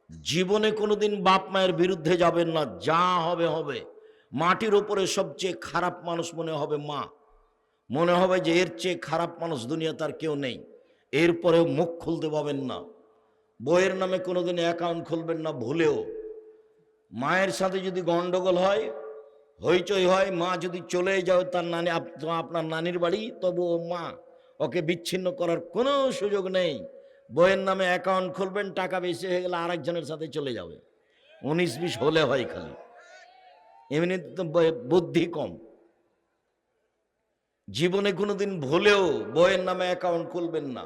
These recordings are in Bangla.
জীবনে কোনোদিন বাপ মায়ের বিরুদ্ধে যাবেন না, যা হবে হবে। মাটির ওপরে সবচেয়ে খারাপ মানুষ মনে হবে মা, মনে হবে যে এর চেয়ে খারাপ মানুষ দুনিয়া তার কেউ নেই। এরপরেও মুখ খুলতে পাবেন না। বইয়ের নামে কোনোদিন অ্যাকাউন্ট খুলবেন না ভুলেও। মায়ের সাথে যদি গন্ডগোল হয়, হইচই হয়, মা যদি চলে যাও তার নানি, আপনার নানির বাড়ি, তবু ও মা, ওকে বিচ্ছিন্ন করার কোনো সুযোগ নেই। বইয়ের নামে অ্যাকাউন্ট খুলবেন, টাকা বেশি হয়ে গেলে আরেকজনের সাথে চলে যাবে। 19-20 হলে হয় খালি, এমনি তো বুদ্ধি কম। জীবনে কোনোদিন ভুলেও বইয়ের নামে অ্যাকাউন্ট খুলবেন না।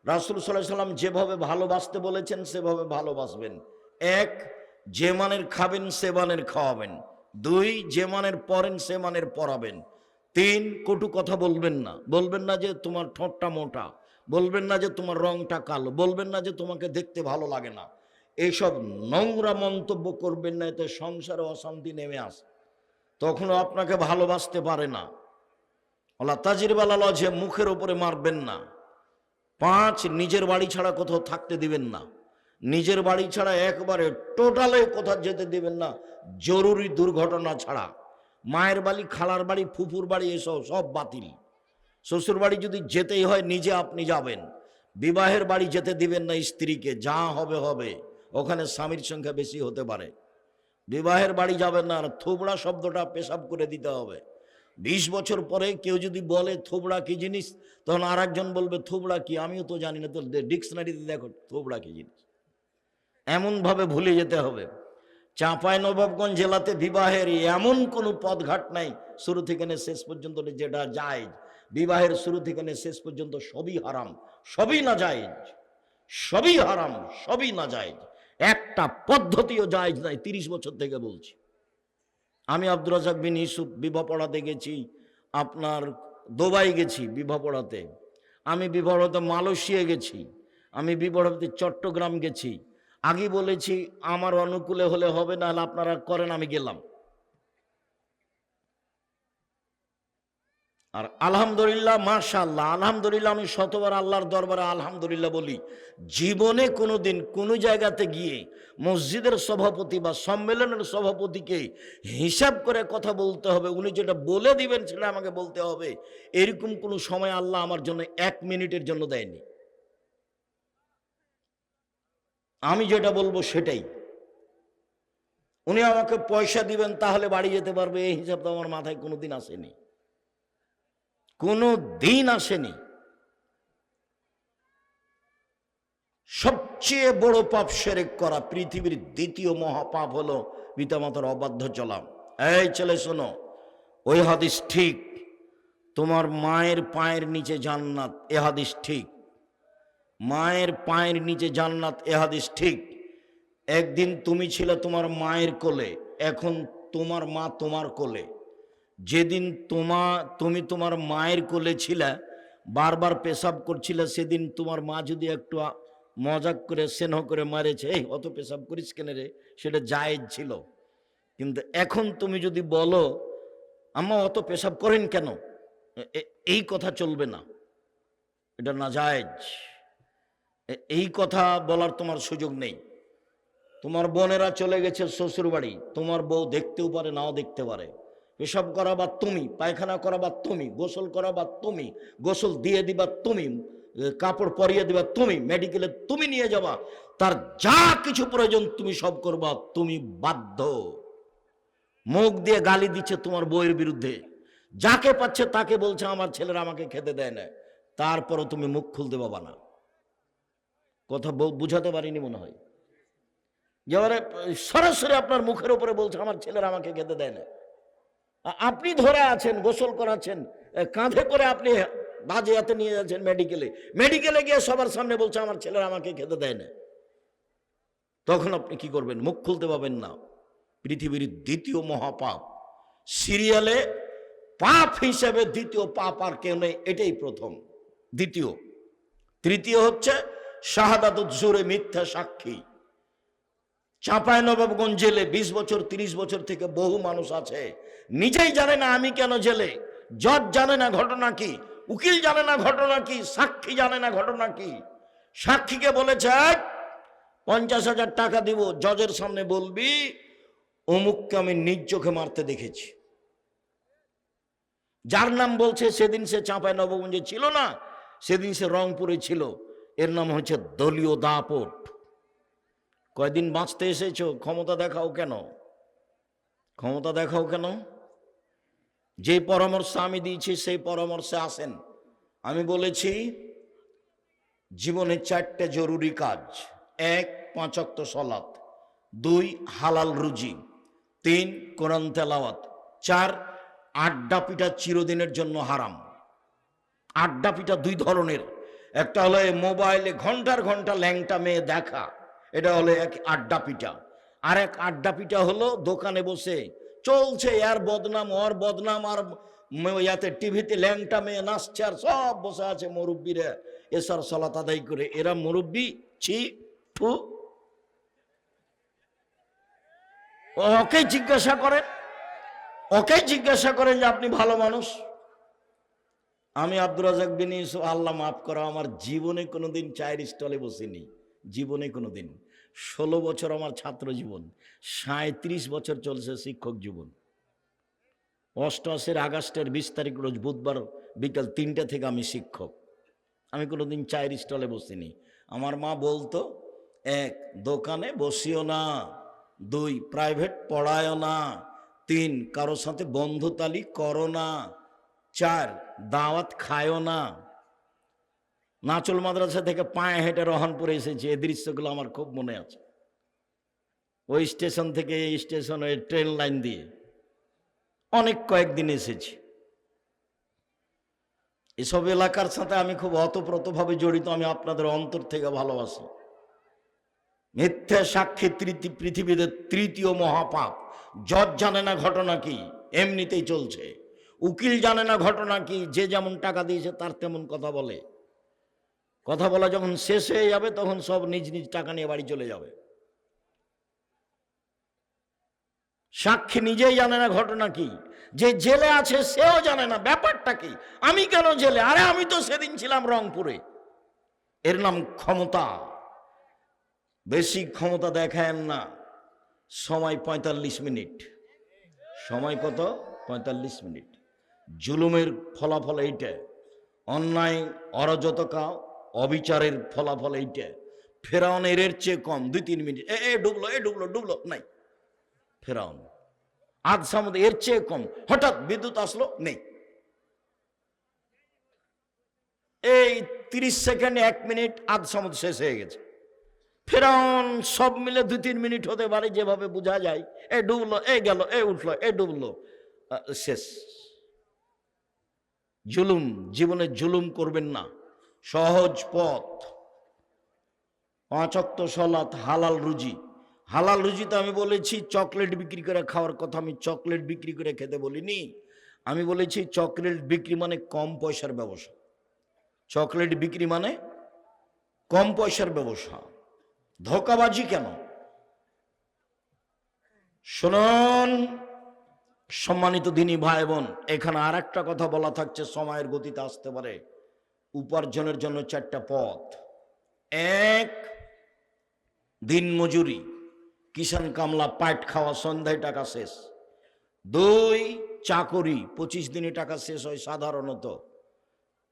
রাসূল সাল্লাল্লাহু আলাইহি সাল্লাম যেভাবে ভালোবাসতে বলেছেন সেভাবে ভালোবাসবেন। 1, যে মানের খাবেন সে মানের খাওয়াবেন। 2, যে মানের পরেন সে মানের পরাবেন। 3, কটু কথা বলবেন না। বলবেন না যে তোমার ঠোঁটটা মোটা, বলবেন না যে তোমার রংটা কালো, বলবেন না যে তোমাকে দেখতে ভালো লাগে না। এইসব নোংরা মন্তব্য করবেন না, এতে সংসারে অশান্তি নেমে আসে, তখনও আপনাকে ভালোবাসতে পারে না। আল্লাহ তাজিরবালা লজে মুখের উপরে মারবেন না। 5, নিজের বাড়ি ছাড়া কোথাও থাকতে দিবেন না। নিজের বাড়ি ছাড়া একবারে টোটালে কোথাও যেতে দিবেন না, জরুরি দুর্ঘটনা ছাড়া। মায়ের বাড়ি, খালার বাড়ি, ফুফুর বাড়ি, এসব সব বাতিল। শ্বশুর বাড়ি যদি যেতেই হয় নিজে আপনি যাবেন। বিবাহের বাড়ি যেতে দিবেন না স্ত্রীকে, যা হবে হবে, ওখানে স্বামীর সংখ্যা বেশি হতে পারে। বিবাহের বাড়ি যাবেন না। আর থোবড়া শব্দটা পেশাব করে দিতে হবে। 20 বছর পরে কেউ যদি বলে থোবড়া কি জিনিস, তখন আর একজন বলবে থোবড়া কি, আমিও তো জানি না, তো ডিকশনারিতে দেখো থোবড়া কি জিনিস। এমনভাবে ভুলে যেতে হবে। চাঁপাইনবাবগঞ্জ জেলাতে বিবাহের এমন কোনো পথঘাট নাই শুরু থেকে নিয়ে শেষ পর্যন্ত, যেটা জায়েজ। বিবাহের শুরু থেকে নিয়ে শেষ পর্যন্ত সবই হারাম, সবই না জায়েজ, সবই হারাম, সবই না জায়েজ। একটা পদ্ধতিও জায়েজ নাই, 30 বছর থেকে বলছি। আমি আব্দুর রাজ্জাক বিন ইউসুফ বিবাহ পড়াতে গেছি, আপনার দুবাই গেছি বিবাহ পড়াতে, আমি বিবাহ পড়াতে মালয়েশিয়া গেছি, আমি বিবাহ পড়াতে চট্টগ্রাম গেছি। আগে বলেছি আমার অনুকূলে হলে হবে, না হলে আপনারা করেন, আমি গেলাম। আর আলহামদুলিল্লাহ, মাশাআল্লাহ, আলহামদুলিল্লাহ, আমি শতবার আল্লাহর দরবারে আলহামদুলিল্লাহ বলি। জীবনে কোনোদিন কোনো জায়গাতে গিয়ে মসজিদের সভাপতি বা সম্মেলনের সভাপতিকে হিসাব করে কথা বলতে হবে, উনি যেটা বলে দিবেন সেটা আমাকে বলতে হবে, এরকম কোনো সময় আল্লাহ আমার জন্য 1 মিনিটের জন্য দেয়নি। আমি যেটা বলবো সেটাই। উনি আমাকে পয়সা দিবেন তাহলে বাড়ি যেতে পারবে, এই হিসাব তো আমার মাথায় কোনোদিন আসেনি, কোনো দিন আসেনি। সবচেয়ে বড় পাপ শিরক করা, পৃথিবীর দ্বিতীয় মহাপাপ হলো পিতামাতার অবাধ্য চলা। এই ছেলে শোনো, ওই হাদিস ঠিক, তোমার মায়ের পায়ের নিচে জান্নাত, এ হাদিস ঠিক। মায়ের পায়ের নিচে জান্নাত, এ হাদিস ঠিক। একদিন তুমি ছিলে তোমার মায়ের কোলে, এখন তোমার মা তোমার কোলে। যেদিন তুমি তোমার মায়ের কোলে ছিলে, বারবার পেশাব করছিলে, সেদিন তোমার মা যদি একটু মজাক করে স্নেহ করে মারেছে, এই অত পেশাব করিস কেন রে, সেটা জায়েজ ছিল। কিন্তু এখন তুমি যদি বলো আম্মা অত পেশাব করেন কেন, এই কথা চলবে না, এটা নাজায়েজ। এই কথা বলার তোমার সুযোগ নেই। তোমার বোনেরা চলে গেছে শ্বশুর বাড়ি, তোমার বউ দেখতেও পারে, নাও দেখতে পারে। পেশাব করাবা তুমি, পায়খানা করাবা তুমি, গোসল করাবা তুমি, গোসল দিয়ে দিবা তুমি, কাপড় পরিয়ে দিবা তুমি, মেডিকেলে তুমি নিয়ে যাবা, তার যা কিছু প্রয়োজন তুমি সব করবা, তুমি বাধ্য। মুখ দিয়ে গালি দিচ্ছে তোমার বউয়ের বিরুদ্ধে, যাকে পাচ্ছে তাকে বলছে আমার ছেলেরা আমাকে খেতে দেয় না, তারপরও তুমি মুখ খুলতে পাবা না। কথা বুঝাতে পারিনি মনে হয়। যেবারে সরাসরি আপনার মুখের উপরে বলছে আমার ছেলেরা আমাকে খেতে দেয় না, আপনি ধরে আছেন, গোসল করাচ্ছেন, কাঁধে করে আপনি বাজে হাতে নিয়ে যাচ্ছেন মেডিকেলে গিয়ে সবার সামনে বলছে আমার ছেলেরা আমাকে খেতে দেয় না, তখন আপনি কি করবেন? মুখ খুলতে পাবেন না। পৃথিবীর দ্বিতীয় মহাপাপ, সিরিয়ালে পাপ হিসেবে দ্বিতীয় পাপ আর কেউ নেই, এটাই প্রথম। দ্বিতীয়, তৃতীয় হচ্ছে শাহাদাতুজ জুরে, মিথ্যা সাক্ষী। চাঁপাইনবাবগঞ্জ জেলে 20 বছর 30 বছর থেকে বহু মানুষ আছে, নিজেই জানে না আমি কেন জেলে, জজ জানে না ঘটনা কি, উকিল জানে না ঘটনা কি, সাক্ষী জানে না ঘটনা কি। সাক্ষীকে বলেছে 50,000 টাকা দিব, জজের সামনে বলবি অমুককে আমি নিজ চোখে মারতে দেখেছি। যার নাম বলছে সেদিন সে চাঁপাইনবাবগঞ্জে ছিল না, সেদিন সে রংপুরে ছিল। এর নাম হচ্ছে দলীয় দাপট। কয়দিন বাঁচতে এসেছো, ক্ষমতা দেখাও কেন? ক্ষমতা দেখাও কেন? যে পরামর্শ আমি দিয়েছি সেই পরামর্শে আসেন। আমি বলেছি জীবনে 4টে জরুরি কাজ: 1 5 ওয়াক্ত সালাত, 2 হালাল রুজি, 3 কোরআন তেলাওয়াত, 4 আড্ডা পিটা চিরদিনের জন্য হারাম। আড্ডা পিটা 2 ধরনের, একটা হলো মোবাইলে ঘন্টার ঘন্টা ল্যাংটা মেয়ে দেখা, এটা হলো এক আড্ডা পিটা। আর এক আড্ডা পিটা হলো দোকানে বসে চলছে এর বদনাম ওর বদনাম, আর ইয়াতে টিভিতে ল্যাংটা মেয়ে নাচছে, আর সব বসে আছে মুরব্বীরা এসার সালাত আদায় করে। এরা মুরব্বী? ছি, ফু। ওকে জিজ্ঞাসা করেন, ওকে জিজ্ঞাসা করেন যে আপনি ভালো মানুষ। আমি আব্দুর রাজ্জাক বিন ইউসুফ, আল্লাহ মাফ করা, আমার জীবনে কোনোদিন চায়ের স্টলে বসিনি, জীবনে কোনোদিন। 16 বছর আমার ছাত্র জীবন, 37 বছর চলছে শিক্ষক জীবন। 88 আগস্টের 20 তারিখ রোজ বুধবার বিকাল 3টা থেকে আমি শিক্ষক। আমি কোনোদিন চায়ের স্টলে বসিনি। আমার মা বলতো, 1 দোকানে বসিও না, 2 প্রাইভেট পড়ায়ও না, 3 কারোর সাথে বন্ধুতালি করো না, 4 দাওয়াত খায়ও না। নাচল মাদ্রাসা থেকে পায়ে হেঁটে রহনপুরে এসেছি, এই দৃশ্যগুলো আমার খুব মনে আছে। ওই স্টেশন থেকে এই স্টেশনে ট্রেন লাইন দিয়ে অনেক কয়েকদিন এসেছি। এসব এলাকার সাথে আমি খুব অতপ্রতভাবে জড়িত, আমি আপনাদের অন্তর থেকে ভালোবাসি। মিথ্যা সাক্ষী পৃথিবীতে 3য় মহাপাপ। জজ জানে না ঘটনা কি, এমনিতেই চলছে। উকিল জানে না ঘটনা কি, যে যেমন টাকা দিয়েছে তার তেমন কথা বলে। কথা বলা যখন শেষ হয়ে যাবে তখন সব নিজ নিজ টাকা নিয়ে বাড়ি চলে যাবে। সাক্ষী নিজেই জানে না ঘটনা কি, যে জেলে আছে সেও জানে না ব্যাপারটা কি। আমি কেন জেলে? আরে আমি তো সেদিন ছিলাম রংপুরে। এর নাম ক্ষমতা। বেশি ক্ষমতা দেখায়েন না। সময় 45 মিনিট। সময় কত? 45 মিনিট। জুলুমের ফলাফল এইটা, অন্যায় অরাজকতা অবিচারের ফলাফল এইটা। ফেরাউনের এর চেয়ে কম 2-3 মিনিট, ডুবলো নাই। ফেরাউন আধ সামুদ্র এর চেয়ে কম, হঠাৎ বিদ্যুৎ আসলো, নেই। এই 30 সেকেন্ড 1 মিনিট আধ সামুদ্র শেষ হয়ে গেছে। ফেরাউন সব মিলে 2-3 মিনিট হতে পারে, যেভাবে বোঝা যায়। এ ডুবলো, এ গেল, এ উঠলো, এ ডুবলো, শেষ। জুলুম, জীবনে জুলুম করবেন না। সহজ পথ, 5 ওয়াক্ত সালাত, হালাল রুজি। হালাল রুজিতে আমি বলেছি চকলেট বিক্রি করে খাওয়ার কথা, আমি চকলেট বিক্রি করে খেতে বলিনি। আমি বলেছি চকলেট বিক্রি মানে কম পয়সার ব্যবসা। চকলেট বিক্রি মানে কম পয়সার ব্যবসা। ধোঁকাবাজি কেন? শুনুন সম্মানিত দিনী ভাই বোন, এখানে আর একটা কথা বলা থাকছে, সময়ের গতিতে আসতে পারে। উপার্জনের জন্য 4টা পথ: 1 দিন মজুরি, কিষান কামলা, পাট খাওয়া, সন্ধ্যায় টাকা শেষ। 2 চাকরি, 25 দিনে টাকা শেষ হয় সাধারণত।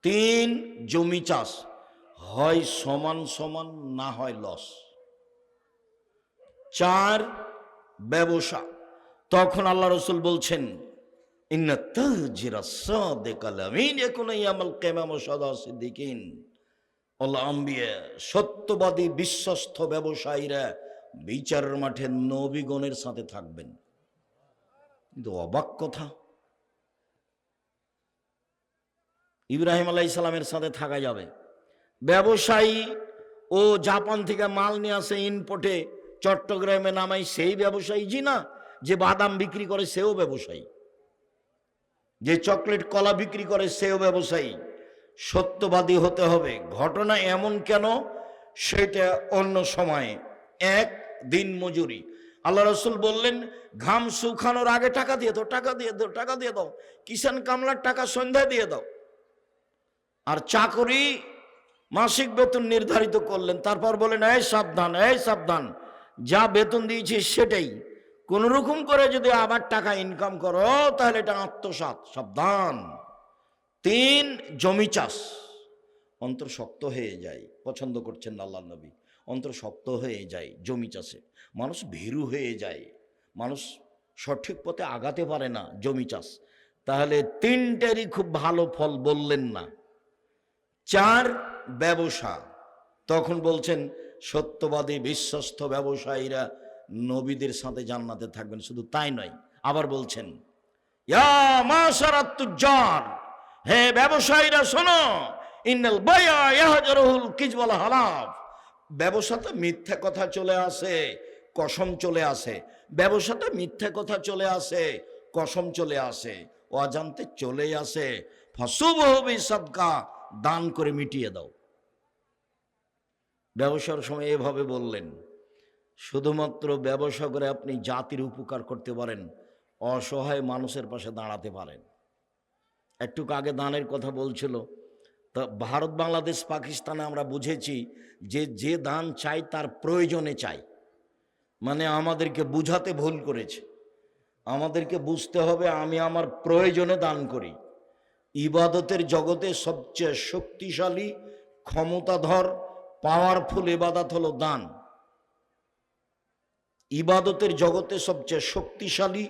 3 জমি চাষ, হয় সমান সমান, না হয় লস। 4 ব্যবসা। তখন আল্লাহ রসুল বলছেন, ইন্না তাজিরা সাদিকাল আমিন ইয়াকুনু ইয়াউমাল কিয়ামাহ সাদা সিদ্দিকিন। আল্লাহ আম্বিয়া, সত্যবাদী বিশ্বস্ত ব্যবসায়ীরা বিচারের মাঠে নবীগণের সাথে থাকবেন। কিন্তু অবাক কথা, ইব্রাহিম আলাইহিস সালামের সাথে থাকা যাবে। ব্যবসায়ী ও জাপান থেকে মাল নিয়ে আসে ইনপোর্টে, চট্টগ্রামে নামাই, সেই ব্যবসায়ী? জি না। যে বাদাম বিক্রি করে সেও ব্যবসায়ী, যে চকলেট কলা বিক্রি করে সেও ব্যবসায়ী। সত্যবাদী হতে হবে। ঘটনা এমন কেন সেটা অন্য সময়ে। 1 দিন মজুরি। আল্লাহ রসুল বললেন, ঘাম শুকানোর আগে টাকা দিয়ে দাও, টাকা দিয়ে দাও, টাকা দিয়ে দাও। কিষান কামলার টাকা সন্ধ্যায় দিয়ে দাও। আর চাকরি মাসিক বেতন নির্ধারিত করলেন, তারপর বলেন এই সাবধান, এই সাবধান, যা বেতন দিয়েছিস সেটাই, কোন রকম করে যদি আবার টাকা ইনকাম করো তাহলে এটা আত্মসাৎ, সাবধান। 3, জমি চাষ। অন্তর শক্ত হয়ে যায়, পছন্দ করছেন না আল্লাহর নবী, অন্তর শক্ত হয়ে যায় জমি চাষে, মানুষ ভীরু হয়ে যায়, মানুষ সঠিক পথে আগাতে পারে না জমি চাষ। তাহলে 3টেরই খুব ভালো ফল বললেন না। 4, ব্যবসা। তখন বলছেন সত্যবাদী বিশ্বস্ত ব্যবসায়ীরা নবীদের সাথে জান্নাতে থাকবেন। শুধু তাই নয়, আবার বলছেন ইয়া মাশারাত তুজ্জার, হে ব্যবসায়ীরা শোনো, ইন্নাল বাইয়া ইয়াহজারুল কিযব ওয়াল হালাফ। ব্যবসাতে মিথ্যা কথা চলে আসে, কসম চলে আসে, ব্যবসাতে মিথ্যা কথা চলে আসে, কসম চলে আসে, অজান্তে চলেই আসে। ফাসুবহু বিসাদকা, দান করে মিটিয়ে দাও। ব্যবসার সময় এভাবে বললেন। শুধুমাত্র ব্যবসা করে আপনি জাতির উপকার করতে পারেন, অসহায় মানুষের পাশে দাঁড়াতে পারেন। একটু আগে দানের কথা বলছিল, তা ভারত বাংলাদেশ পাকিস্তানে আমরা বুঝেছি যে যে দান চাই তার প্রয়োজনে চাই, মানে আমাদেরকে বুঝাতে ভুল করেছে। আমাদেরকে বুঝতে হবে আমি আমার প্রয়োজনে দান করি। ইবাদতের জগতে সবচেয়ে শক্তিশালী, ক্ষমতাধর, পাওয়ারফুল ইবাদত হলো দান। ইবাদতের জগতে সবচেয়ে শক্তিশালী,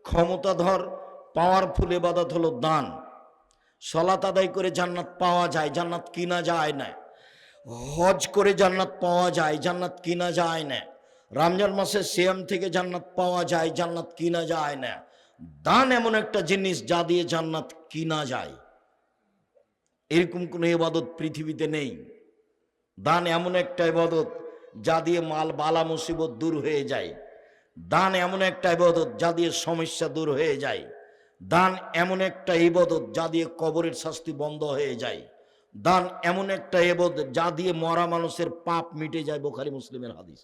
ক্ষমতাধর, পাওয়ারফুল ইবাদত হলো দান। সালাত আদায় করে জান্নাত পাওয়া যায়, জান্নাত কিনা যায় না। হজ করে জান্নাত পাওয়া যায়, জান্নাত কিনা যায় না। রমজান মাসে সিয়াম থেকে জান্নাত পাওয়া যায়, জান্নাত কিনা যায় না। দান এমন একটা জিনিস যা দিয়ে জান্নাত কিনা যায়। এরকম কোনো ইবাদত পৃথিবীতে নেই। দান এমন একটা ইবাদত যা দিয়ে মাল বালা মুসিবত দূর হয়ে যায়। দান এমন একটা ইবাদত যা দিয়ে সমস্যা দূর হয়ে যায়। দান এমন একটা ইবাদত যা দিয়ে কবরের শাস্তি বন্ধ হয়ে যায়। দান এমন একটা ইবাদত যা দিয়ে মরা মানুষের পাপ মিটে যায়, বুখারী মুসলিমের হাদিস।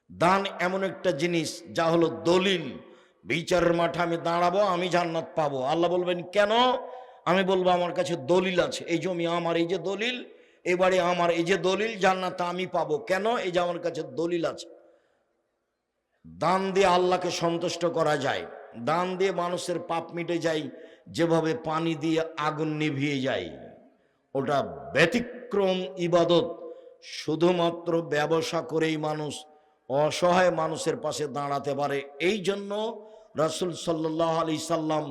দান এমন একটা জিনিস যা হলো দলিল, বিচারের মাঠে আমি দাঁড়াবো, আমি জান্নাত পাবো। আল্লাহ বলবেন কেন? আমি বলবো আমার কাছে দলিল আছে, এই জমি আমার, এই যে দলিল, এবারে আমার, এই যে দলিল, জান্নাত আমি পাবো। কেন? এই যে আমার কাছে দলিল আছে। দান দিয়ে আল্লাহকে সন্তুষ্ট করা যায়, দান দিয়ে মানুষের পাপ মিটে যায়, যেভাবে পানি দিয়ে আগুন নিভিয়ে যায়। ওটা ব্যতিক্রম ইবাদত। শুধুমাত্র ব্যবসা করেই মানুষ অসহায় মানুষের পাশে দাঁড়াতে পারে। এই জন্য রাসূল সাল্লাল্লাহু আলাইহি সাল্লাম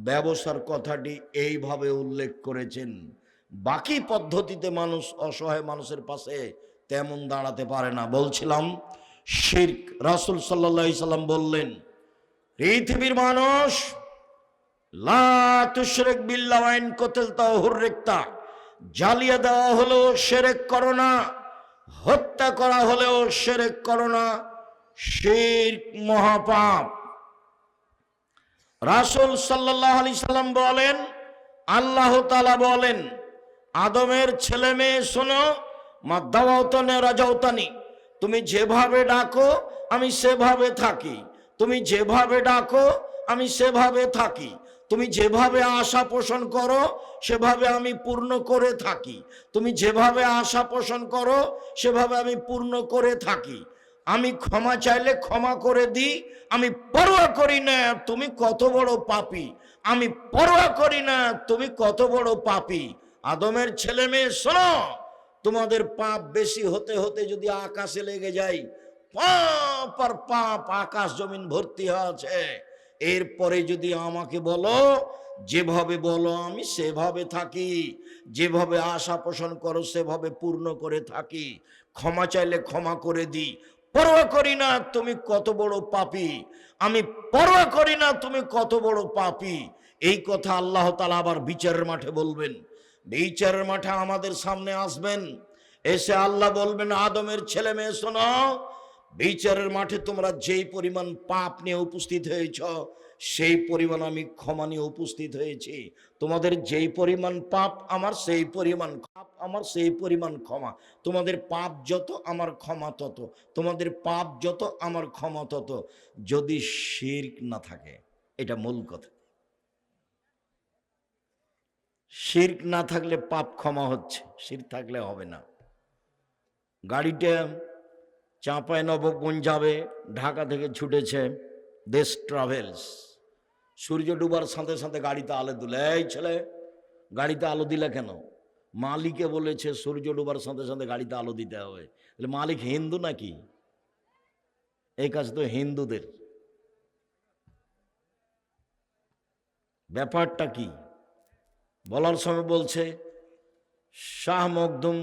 ব্যবসার কথাটি এইভাবে উল্লেখ করেছেন। বাকি পদ্ধতিতে মানুষ অসহায় মানুষের পাশে তেমন দাঁড়াতে পারে না। বলছিলাম শিরক। রাসূল সাল্লাল্লাহু আলাইহি সাল্লাম বললেন, পৃথিবীর মানুষ লা তুশরিক বিল্লাহ ওয়া ইন কুতিলতা হুররিকতা, জ্বালিয়ে দেওয়া হলেও শিরক করো না, হত্যা করা হলেও শিরক করো না, শিরক মহাপাপ। রাসূল সাল্লাল্লাহু আলাইহি সাল্লাম বলেন, আল্লাহ তাআলা বলেন, আদমের ছেলে মেয়ে শোনো, মা দাওয়াতানি রাজাউতানি, তুমি যেভাবে ডাকো আমি সেভাবে থাকি, তুমি যেভাবে ডাকো আমি সেভাবে থাকি, তুমি যেভাবে আশা পোষণ করো সেভাবে আমি পূর্ণ করে থাকি, তুমি যেভাবে আশা পোষণ করো সেভাবে আমি পূর্ণ করে থাকি। আমি ক্ষমা চাইলে ক্ষমা করে দিই, আমি পরোয়া করি না তুমি কত বড় পাপী, আমি পরোয়া করি না তুমি কত বড় পাপী। আদমের ছেলে মেয়ে শোনো, তোমাদের পাপ বেশি হতে হতে যদি আকাশে লেগে যায়, পাপ আর পাপ, আকাশ জমিন ভর্তি আছে, এরপরে যদি আমাকে বলো, যেভাবে বলো আমি সেভাবে থাকি, যেভাবে আশা পোষণ করো সেভাবে পূর্ণ করে থাকি, ক্ষমা চাইলে ক্ষমা করে দিই, পরোয়া করি না তুমি কত বড় পাপী, আমি পরোয়া করি না তুমি কত বড় পাপী। এই কথা আল্লাহ তাআলা আবার বিচারের মাঠে বলবেন। বিচারের মাঠে আমাদের সামনে আসবেন, এসে আল্লাহ বলবেন, আদমের ছেলে মেয়ে শোনো, বিচারের মাঠে তোমরা যেই পরিমাণ পাপ নিয়ে উপস্থিত হয়েছ সেই পরিমাণ আমি ক্ষমা নিয়ে উপস্থিত হয়েছি। তোমাদের যেই পরিমাণ পাপ আমার সেই পরিমাণ আমার সেই পরিমাণ ক্ষমা। তোমাদের পাপ যত আমার ক্ষমা তত, তোমাদের পাপ যত আমার ক্ষমা তত, যদি শিরক না থাকে। এটা মূল কথা। শিরক না থাকলে পাপ ক্ষমা হচ্ছে, শিরক থাকলে হবে না। গাড়িটা চাঁপাইনবাবগঞ্জ যাবে, ঢাকা থেকে ছুটেছে দেশ ট্রাভেলস। সূর্য ডুবার সাথে সাথে গাড়িতে আলো দিলে, এই ছেলে গাড়িতে আলো দিলে কেন? মালিকে বলেছে সূর্য ডুবার সাথে সাথে গাড়িতে আলো দিতে হবে। মালিক হিন্দু নাকি? এই কাজ তো হিন্দুদের। ব্যাপারটা কি বলার সময় বলছে, শাহ মখদুম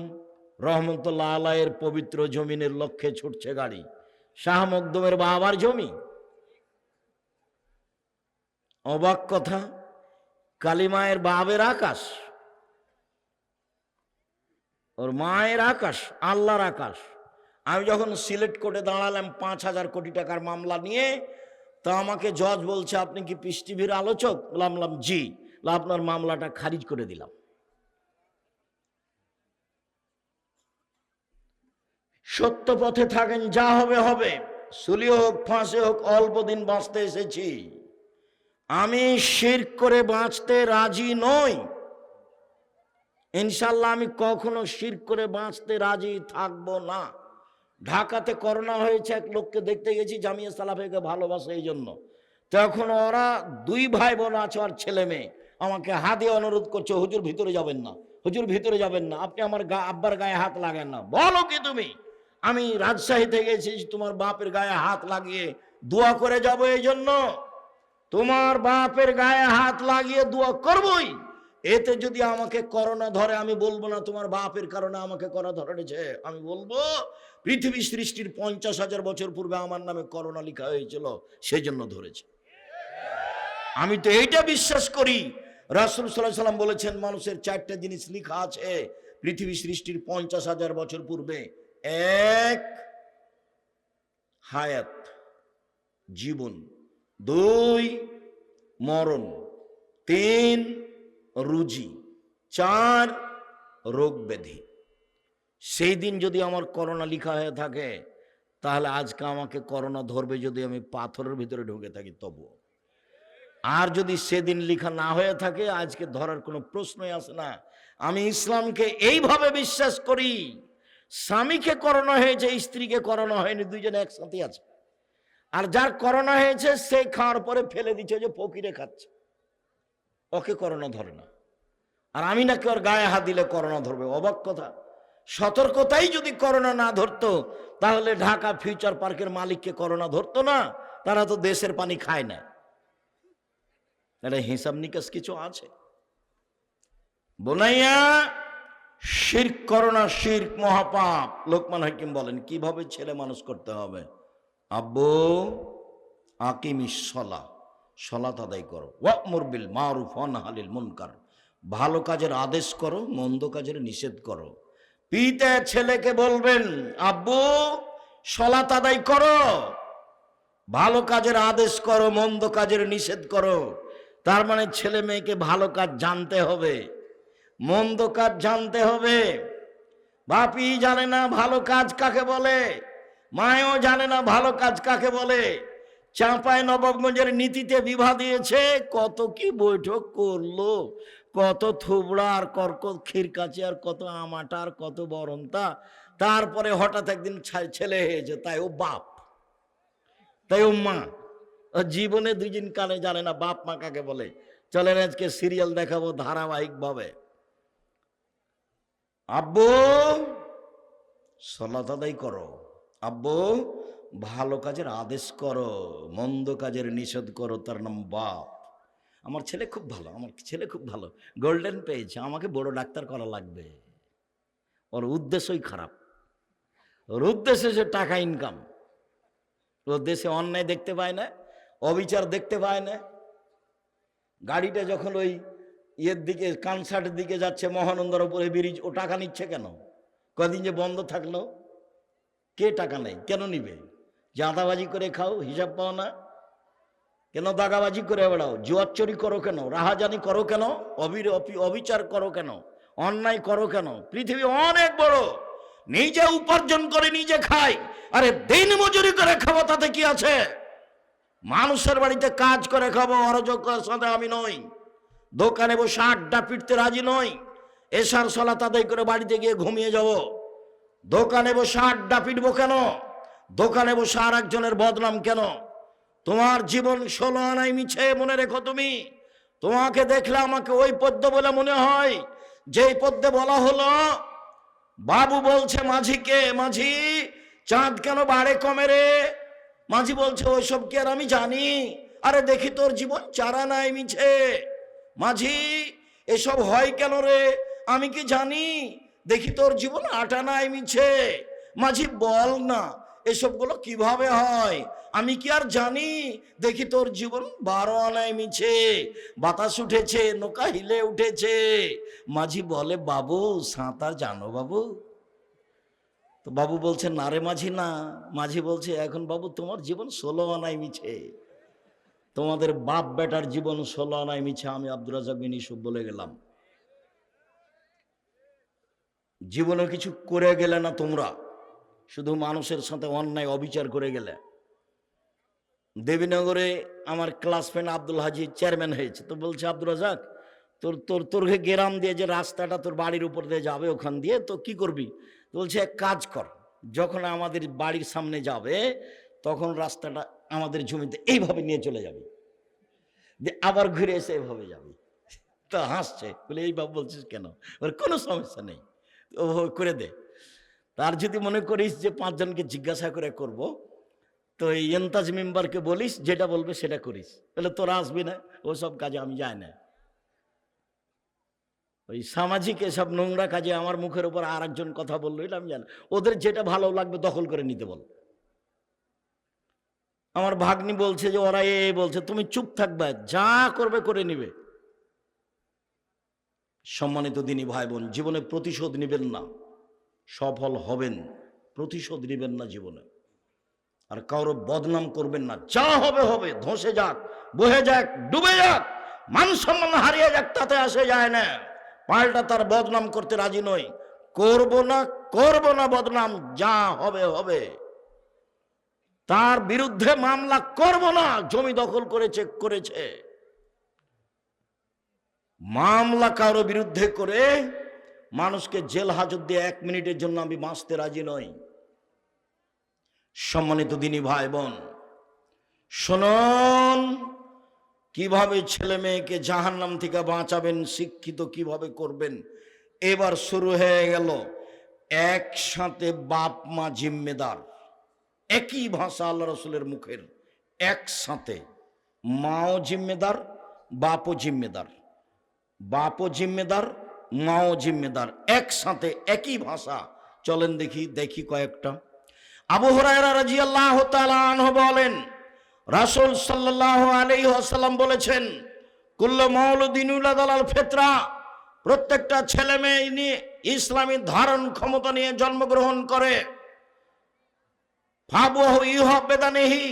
রহমতুল্লাহ আলাইয়ের পবিত্র জমিনের লক্ষ্যে ছুটছে গাড়ি। শাহ মখদুমের বাবার জমি। অবাক কথা, কালিমায়ের বাবের আকাশ, ওর মায়ের আকাশ, আল্লাহর আকাশ। আমি যখন সিলেট কোর্টে দাঁড়ালাম 5,000 কোটি টাকার মামলা নিয়ে, তা আমাকে জজ বলছে, আপনি কি পিস টিভির আলোচক? বললাম জি। আপনার মামলাটা খারিজ করে দিলাম। সত্য পথে থাকেন, যা হবে হবে, সুলি হোক ফাঁসে হোক, অল্প দিন বাঁচতে এসেছি। আমি শিরক করে বাঁচতে রাজি নই। ইনশাল্লাহ আমি কখনো শিরক করে বাঁচতে রাজি থাকবো না। ঢাকাতে করোনা হয়েছে, এক লোককে দেখতে গেছি, জামিয়া সালাফিকে ভালোবাসে এই জন্য। তখন ওরা 2 ভাই বোন আছে আর ছেলে মেয়ে, আমাকে হাত দিয়ে অনুরোধ করছে, হুজুর ভিতরে যাবেন না, হুজুর ভিতরে যাবেন না, আপনি আমার আব্বার গায়ে হাত লাগেন না। বলো কি তুমি? আমি রাজশাহী থেকে এসেছি তোমার বাপের গায়ে হাত লাগিয়ে দোয়া করে যাব, এই জন্য তোমার বাপের গায়ে হাত লাগিয়ে দোয়া করবই। এতে যদি আমাকে করোনা ধরে, আমি বলবো না তোমার বাপের কারণে আমাকে করোনা ধরেছে, আমি বলবো পৃথিবী সৃষ্টির 50,000 বছর পূর্বে আমার নামে করোনা লেখা হয়েছিল, সেই জন্য ধরেছে। আমি তো এইটা বিশ্বাস করি, রাসূল সাল্লাল্লাহু আলাইহি সাল্লাম বলেছেন, মানুষের 4টা জিনিস লেখা আছে পৃথিবী সৃষ্টির 50,000 বছর পূর্বে। 1 হায়াত, জীবন, 2 মরণ, 3 রুজি, 4 রোগ ব্যাধি। সেই দিন যদি আমার করোনা লেখা হয়ে থাকে, তাহলে আজকে আমাকে করোনা ধরবে যদি আমি পাথরের ভিতরে ঢুকে থাকি তবুও। আর যদি সেদিন লেখা না হয়ে থাকে, আজকে ধরার কোনো প্রশ্নই আসে না। আমি ইসলামকে এইভাবে বিশ্বাস করি, স্বামীকে করোনা হয়েছে, স্ত্রীকে করোনা হয়নি, দুইজনে একসাথে আছে। আর যার করোনা হয়েছে সে খাওয়ার পরে ফেলে দিচ্ছে, যে ফকিরে খাচ্ছে, ওকে করোনা ধরে না। আর আমি নাকি ওর গায়ে হাত দিলে করোনা ধরবে। অবাক কথা। সতর্কতাই যদি করোনা না ধরতো, তাহলে ঢাকা ফিউচার পার্কের মালিককে করোনা ধরতো না। তারা তো দেশের পানি খায় না। এটা হিসাব নিকাশ কিছু আছে? বোনাইয়া, শিরক করোনা, শিরক মহাপাপ। লোকমান হাকিম বলেন কিভাবে ছেলে মানুষ করতে হবে। আব্বু আকিমিস সালাহ, সালাত আদায় করো, ওয়া'মুর বিল মারুফ ওয়া নাহি আনিল মুনকার, ভালো কাজের আদেশ করো, মন্দ কাজের নিষেধ করো। পিতা ছেলেকে বলবেন, আব্বু সালাত আদায় করো, ভালো কাজের আদেশ করো, মন্দ কাজের নিষেধ করো। তার মানে ছেলে মেয়েকে ভালো কাজ জানতে হবে, মন্দ কাজ জানতে হবে। বাপি জানে না ভালো কাজ কাকে বলে, মায়ও জানে না ভালো কাজ কাকে বলে। চাঁপাইনবাবগঞ্জের নীতিতে বিভা দিয়েছে, কত কি বৈঠক করলো, কত থুবড়া আর কর্কট ক্ষীরকাচি আর কত আমাটা আর কত বরন্তা। তারপরে হঠাৎ একদিন ছেলে হয়েছে, তাই ও বাপ, তাই ও মা। জীবনে 2 দিন কানে জানে না বাপ মা কাকে বলে। চলেন আজকে সিরিয়াল দেখাবো ধারাবাহিক ভাবে। আব্বু সালাত আদায় করো, আব্বু ভালো কাজের আদেশ করো, মন্দ কাজের নিষেধ করো। তার নাম বাপ। আমার ছেলে খুব ভালো, আমার ছেলে খুব ভালো, গোল্ডেন পেয়েছে, আমাকে বড় ডাক্তার করা লাগবে। ওর উদ্দেশ্যই খারাপ, ওর উদ্দেশ্য সে টাকা ইনকাম। ওর দেশে অন্যায় দেখতে পায় না, অবিচার দেখতে পায় না। গাড়িটা যখন ওই ইয়ের দিকে, কনসার্টের দিকে যাচ্ছে, মহানন্দার উপরে ব্রিজ, ও টাকা নিচ্ছে কেন? কদিন যে বন্ধ থাকলো, কে টাকা নেই? কেন নিবে? চাঁদাবাজি করে খাও, হিসাব পাও না কেন? দাগাবাজি করে বেড়াও, জুয়ার চুরি করো কেন? রাহাজানি করো কেন? অবিচার করো কেন? অন্যায় করো কেন? পৃথিবী অনেক বড়, নিজে উপার্জন করে নিজে খাই। আরে দিন মজুরি করে খাবো, তাতে কি আছে? মানুষের বাড়িতে কাজ করে খাবো, অরাজকতার সাথে আমি নই। দোকানে বসে আড্ডা পিটতে রাজি নই, এশার সালাত আদায় করে বাড়িতে গিয়ে ঘুমিয়ে যাব। দোকানে বসে আড্ডা পিটবো কেন? দোকানে বসে আর একজনের বদনাম কেন? তোমার জীবন 16 আনাই মিছে, মনে রেখো। তুমি, তোমাকে দেখলে আমাকে ওই পদ্য বলে মনে হয় যেই পদ্যে বলা হলো, বাবু বলছে মাঝিকে, মাঝি চাঁদ কেন বাড়ে কমে রে? মাঝি বলছে ওইসব কি আর আমি জানি? আরে দেখি তোর জীবন 4 আনাই মিছে। মাঝি এসব হয় কেন রে? আমি কি জানি? দেখি তোর জীবন 8 আনাই মিছে। মাঝি বল না এসবগুলো কিভাবে হয়? আমি কি আর জানি? দেখি তোর জীবন 12 আনাই মিছে। বাতাস উঠেছে, নৌকা হিলে উঠেছে। মাঝি বলে বাবু সাঁতার জানো বাবু? তো বাবু বলছে না রে মাঝি না। মাঝি বলছে এখন বাবু তোমার জীবন 16 আনাই মিছে, তোমাদের বাপ বেটার জীবন 16 আনাই মিছে। আমি আব্দুর রাজ্জাক বিন ইউসুফ বলে গেলাম। জীবনে কিছু করে গেলে না তোমরা, শুধু মানুষের সাথে অন্যায় অবিচার করে গেলে। দেবীনগরে আমার ক্লাস ফ্রেন্ড আব্দুল হাজি চেয়ারম্যান হয়েছে, তো বলছে আব্দুর রাজ্জাক তোর গ্রাম দিয়ে যে রাস্তাটা তোর বাড়ির উপর দিয়ে যাবে ওখান দিয়ে তো কি করবি? বলছে এক কাজ কর, যখন আমাদের বাড়ির সামনে যাবে তখন রাস্তাটা আমাদের জমিতে এইভাবে নিয়ে চলে যাবে, আবার ঘুরে এসে এভাবে যাবে। তো হাসছে, বলে এইভাবে বলছিস কেন? ওর কোনো সমস্যা নেই, ও করে দে। তার যদি মনে করিস যে 5 জনকে জিজ্ঞাসা করে করব, তো এই এন্তাজ মেম্বারকে বলিস যেটা বলবে সেটা করিস, তাহলে তোরা আসবি না। ওসব কাজে আমি যাই না। ওই সামাজিক এসব নোংরা কাজে আমার মুখের উপর আর একজন কথা বললো, এটা আমি জানি। ওদের যেটা ভালো লাগবে দখল করে নিতে বল। আমার ভাগ্নি বলছে যে ওরা বলছে, তুমি চুপ থাকবে, যা করবে করে নিবে। সম্মানিত দিনী ভাই বোন, জীবনে প্রতিশোধ নিবেন না, সফল হবেন। প্রতিশোধ নিবেন না জীবনে, আর কারো বদনাম করবেন না। যা হবে হবে, ধসে যাক, বহে যাক, ডুবে যাক, মান সম্মান হারিয়ে যাক, তাতে আসে যায় না। পাল্টা তার বদনাম করতে রাজি নই, করব না বদনাম, যা হবে হবে। তার বিরুদ্ধে মামলা করব না, জমি দখল করেছে। মামলা কারো বিরুদ্ধে করে মানুষকে জেল হাজত দিয়ে 1 মিনিটের জন্য আমি বাঁচতে রাজি নই। সম্মানিত দিনী ভাই বোন, শুনুন, কিভাবে ছেলে মেয়েকে জাহান্নাম থেকে বাঁচাবেন, শিক্ষিত কিভাবে করবেন। এবার শুরু হয়ে গেল একসাথে বাপ মা জিম্মেদার। একই ভাষা আল্লাহ রসুলের মুখের, একসাথে মাও জিম্মেদার, বাপও জিম্মেদার, বাপও জিম্মেদার, মাও জিম্মেদার, একসাথে একই ভাষা। চলেন দেখি কয়েকটা। আবু হুরায়রা রাদিয়াল্লাহু তাআলা আনহু বলেন, রাসূল সাল্লাল্লাহু আলাইহি ওয়াসাল্লাম বলেছেন, কুল্লু মাউলুদিন ইউলাদু আলাল ফিতরা, প্রত্যেকটা ছেলে মেয়ে নিয়ে ইসলামী ধারণ ক্ষমতা নিয়ে জন্মগ্রহণ করে। ফাবুহু ইউহাবেদানিহি,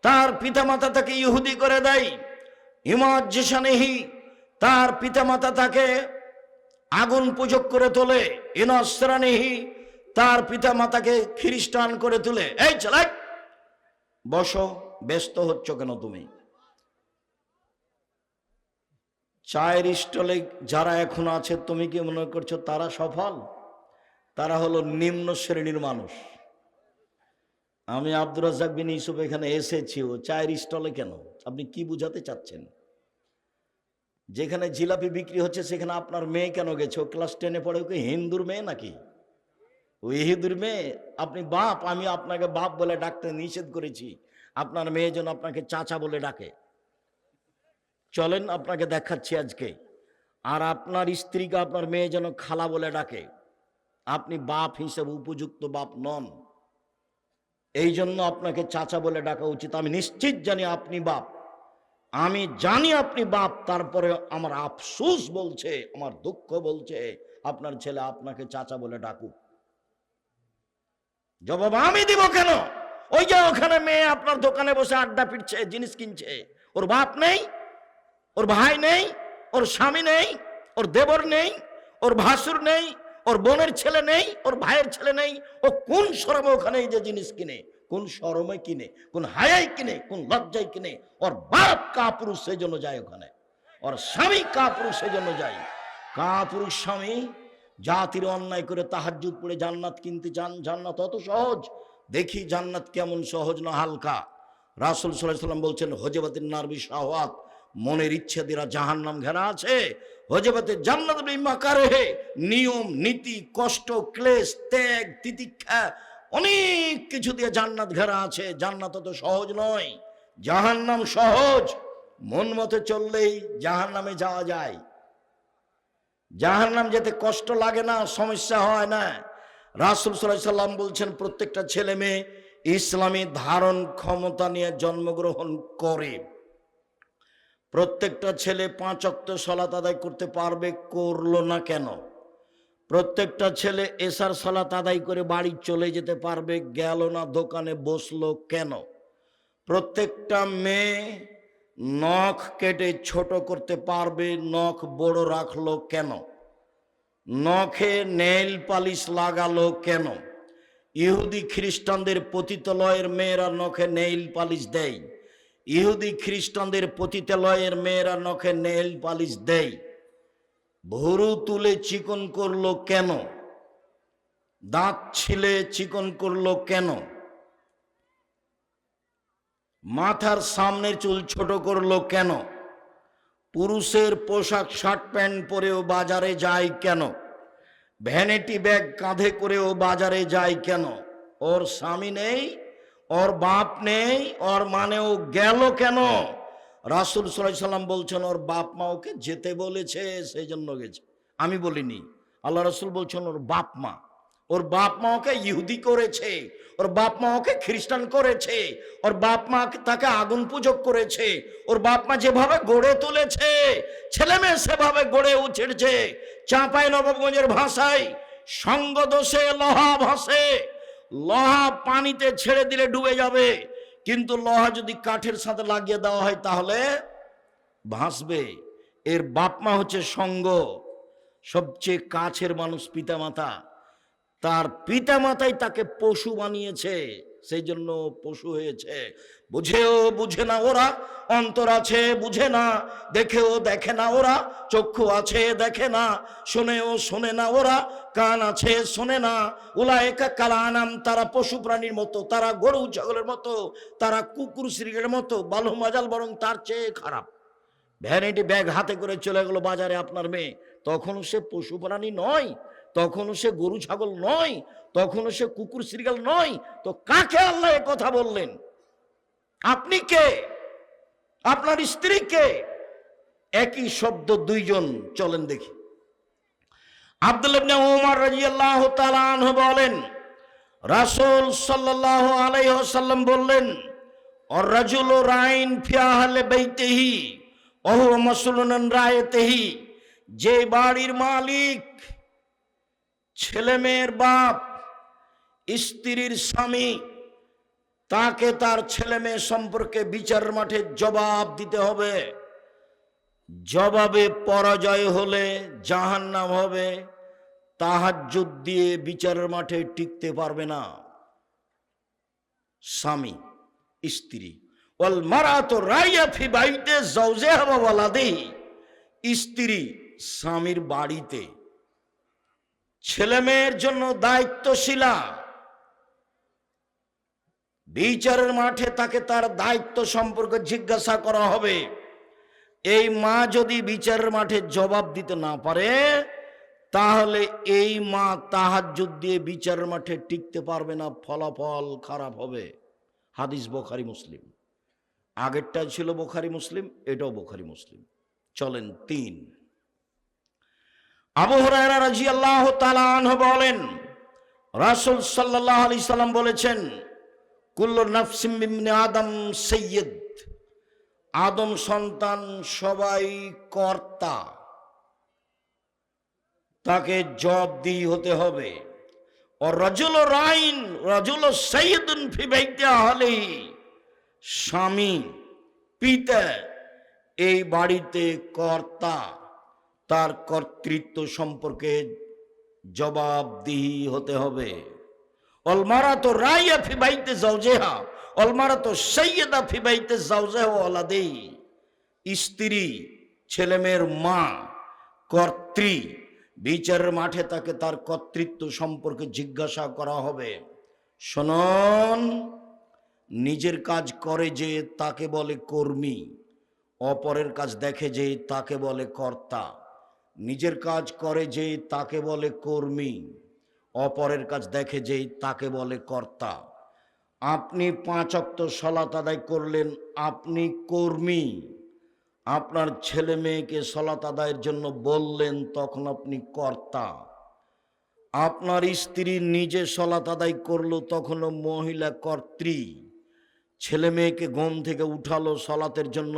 তার পিতামাতা তাকে ইহুদি করে দেয়। ইমাজ্জিসানিহি, তার পিতামাতা তাকে আগুন পূজক করে তোলে। ইনাসরানিহি, তার পিতামাতাকে খ্রিস্টান করে তোলে। এই ছেলে বসো, ব্যস্ত হচ্ছ কেন তুমি? চায়ের স্টলে যারা এখন আছে, তুমি কি মনে করছো তারা সফল? তারা হলো নিম্ন শ্রেণীর মানুষ। আমি আব্দুর রাজ্জাক বিন ইউসুফ এখানে এসেছি, ও চায়ের স্টলে কেন? আপনি কি বুঝাতে চাচ্ছেন? যেখানে জিলাপি বিক্রি হচ্ছে সেখানে আপনার মেয়ে কেন গেছে? ও ক্লাস 10-এ পড়ে, ওকে হিন্দুর মেয়ে নাকি? ওই হিন্দুর মেয়ে। আপনি বাপ, আমি আপনাকে বাপ বলে ডাকতে নিষেধ করেছি, আপনার মেয়ে যেন আপনাকে চাচা বলে ডাকে। চলেন আপনাকে দেখাচ্ছি আজকে। আর আপনার স্ত্রীকে আপনার মেয়ে যেন খালা বলে ডাকে। আপনি বাপ হিসেবে উপযুক্ত বাপ নন, এই জন্য আপনাকে চাচা বলে ডাকা উচিত। আমি নিশ্চিত জানি আপনি বাপ, আমি জানি আপনি বাপ, তারপরে আমার আফসোস বলছে, আমার দুঃখ বলছে আপনার ছেলে আপনাকে চাচা বলে ডাকুক। জবাব আমি দিব কেন? ওই যে ওখানে মেয়ে আপনার দোকানে বসে আড্ডা পিটছে, জিনিস কিনছে, ওর বাপ নেই, ওর ভাই নেই, ওর স্বামী নেই, ওর দেবর নেই, ওর ভাসুর নেই, ওর বোনের ছেলে নেই, ওর ভাইয়ের ছেলে নেই। ও কোন শরমে ওখানে এই যে জিনিস কিনে, কোন শরমে কিনে, কোন হায়াই কিনে, কোন লজ্জায় কিনে? ওর বাপ কাপুরুষ, সেই জন্য যায় ওখানে। আর স্বামী কাপুরুষের জন্য যায়। কাপুরুষ স্বামী জাতির অন্যায় করে তাহাজ্জুদ পড়ে জান্নাত কিনতে চান। জান্নাত অত সহজ? দেখি জান্নাত কেমন সহজ না হালকা। রাসূল সাল্লাল্লাহু আলাইহি ওয়াসাল্লাম বলছেন, হজবাতিন নারবি শাহওয়াত, মনের ইচ্ছে দ্বারা জাহান্নাম ঘেরা আছে। হজবাতে জান্নাত বিমাকারে, নিয়ম নীতি, কষ্ট, ক্লেশ, ত্যাগ, তিতিক্ষা, অনেক কিছু দিয়ে জান্নাত ঘেরা আছে। জান্নাত তো সহজ নয়, জাহান্নাম সহজ। মন মতো চললেই জাহান্নামে যাওয়া যায়। জাহান্নাম যেতে কষ্ট লাগে না, সমস্যা হয় না। রাসূল সাল্লাল্লাহু আলাইহি ওয়াসাল্লাম বলছেন, প্রত্যেকটা ছেলে মেয়ে ইসলামী ধারণ ক্ষমতা নিয়ে জন্মগ্রহণ করে। প্রত্যেকটা ছেলে 5 ওয়াক্ত সালাত আদায় করতে পারবে, করলো না কেন? প্রত্যেকটা ছেলে এশার সালাত আদায় করে বাড়ি চলে যেতে পারবে, গেল না দোকানে বসলো কেন? প্রত্যেকটা মেয়ে নখ কেটে ছোট করতে পারবে, নখ বড় রাখলো কেন? নখে নেইল পালিশ লাগালো কেন? ইহুদি খ্রিস্টানদের পতিতালয়ের মেয়েরা নখে নেইল পালিশ দেয়। ইহুদি খ্রিস্টানদের পতিতালয়ের মেয়েরা নখে নেইল পালিশ দেয়। ভুরু তুলে চিকন করলো কেন? দাঁত ছিলে চিকন করলো কেন? মাথার সামনের চুল ছোট করলো কেন? পুরুষের পোশাক শার্ট প্যান্ট পরেও বাজারে যায় কেন? ভ্যানিটি ব্যাগ কাঁধে করেও বাজারে যায় কেন? ওর স্বামী নেই, ওর বাপ নেই, ওর মানেও গেল কেন? রাসূল সাল্লাল্লাহু আলাইহি ওয়াসাল্লাম বলছেন, ওর বাপ মা ওকে যেতে বলেছে, সেই জন্য গেছে। আমি বলিনি, আল্লাহ রাসূল বলছেন ওর বাপ মা। ওর বাপ মা ওকে ইহুদি করেছে, ওর বাপ মা ওকে খ্রিস্টান করেছে, ওর বাপ মা তাকে আগুন পূজক করেছে। ওর বাপ মা যেভাবে গড়ে তুলেছে, ছেলে মেয়ে সেভাবে গড়ে উঠেছে। চাঁপাইনবাবগঞ্জের ভাষায় সঙ্গ দোষে লোহা ভাসে। লোহা পানিতে ছেড়ে দিলে ডুবে যাবে, কিন্তু লোহা যদি কাঠের সাথে লাগিয়ে দেওয়া হয় তাহলে ভাসবে। এর বাপ মা হচ্ছে সঙ্গ। সবচেয়ে কাছের মানুষ পিতামাতা। তার পিতামাতাই তাকে পশু বানিয়েছে, সেই জন্য পশু হয়েছে। বুঝেও বুঝে না ওরা, অন্তর আছে বুঝে না, দেখেও দেখে না ওরা, চক্ষু আছে দেখে না, শোনেও শোনে না ওরা, কান আছে শোনে না। উলায়েকা কাল আনাম, তারা পশু প্রাণীর মতো, তারা গরু ছাগলের মতো, তারা কুকুর শ্রীগের মতো, বালু মাজাল বরং তার চেয়ে খারাপ। ভ্যানিটি ব্যাগ হাতে করে চলে গেল বাজারে আপনার মেয়ে, তখনও সে পশু প্রাণী নয়, তখনও সে গরু ছাগল নয়, তখনও সে কুকুর শ্রীগাল নয়। তো কাকে আল্লাহ এ কথা বললেন? আপনি কে? আপনার স্ত্রী কে? একই শব্দ দুইজন। চলেন দেখি। আব্দুল্লাহ ইবনে উমর রাদিয়াল্লাহু তাআলা আনহু বলেন, রাসূল সাল্লাল্লাহু আলাইহি ওয়াসাল্লাম বললেন, আর রাজুলু রাইন ফি আহলি বাইতিহি ওয়া হুয়া মাসউলুন আন রায়াতিহি। যে বাড়ির মালিক, ছেলে মেয়ের বাপ, স্ত্রীর স্বামী, তাকে তার ছেলে মেয়ে সম্পর্কে বিচারের মাঠে জবাব দিতে হবে। জবাবে পরাজয় হলে জাহান্নাম হবে। তাহাজ্জুদ দিয়ে বিচারের মাঠে টিকতে পারবে না স্বামী স্ত্রী। ওয়াল মারাতু রাইয়া ফি বাইতি যাওজিহা ওয়া ওয়ালাদিহি। স্ত্রী স্বামীর বাড়িতে ছেলে মেয়ের জন্য দায়িত্বশীলা। বিচারের মাঠে তাকে তার দায়িত্ব সম্পর্কে জিজ্ঞাসা করা হবে। এই মা যদি বিচারের মাঠে জবাব দিতে না পারে, তাহলে এই মা তাহাজ্জুদ দিয়ে বিচারের মাঠে টিকতে পারবে না, ফলাফল খারাপ হবে। হাদিস বুখারী মুসলিম। আগেরটা ছিল বুখারী মুসলিম, এটাও বুখারী মুসলিম। চলেন 3। আবু হুরায়রা রাদিয়াল্লাহু তাআলা আনহু বলেন, রাসূল সাল্লাল্লাহু আলাইহি সাল্লাম বলেছেন, কুল্লু নাফসিম মিন ইবনি আদম সাইয়্যিদ। আদম সন্তান সবাই কর্তা, তাকে জবাবদিহি হতে হবে। আর রাজুলু রাইন, রাজুলু সাইয়্যিদুন ফি বাইতি আহলিহি। স্বামী, পিতা, এই বাড়িতে কর্তা, তার কর্তৃত্ব সম্পর্কে জবাবদিহি হতে হবে। ওয়াল মারাতু রাইয়া ফি বাইতি যাওজিহা ওয়াল মারাতু সাইয়্যিদা ফি বাইতি যাওজিহা ওয়া ওয়ালাদিহি। স্ত্রী ছেলেমেয়ের মা কর্ত্রী, বিচারের মাঠে তাকে তার কর্তৃত্ব সম্পর্কে জিজ্ঞাসা করা হবে। শুনুন, নিজের কাজ করে যে তাকে বলে কর্মী, অপরের কাজ দেখে যে তাকে বলে কর্তা। নিজের কাজ করে যে তাকে বলে কর্মী, অপরের কাজ দেখে যে তাকে বলে কর্তা। আপনি 5 ওয়াক্ত সালাত আদায় করলেন, আপনি কর্মী। আপনার ছেলে মেয়েকে সালাত আদায়ের জন্য বললেন, তখন আপনি কর্তা। আপনার স্ত্রী নিজে সালাত আদায় করলো, তখনও মহিলা কর্ত্রী। ছেলে মেয়েকে ঘুম থেকে উঠালো, সালাতের জন্য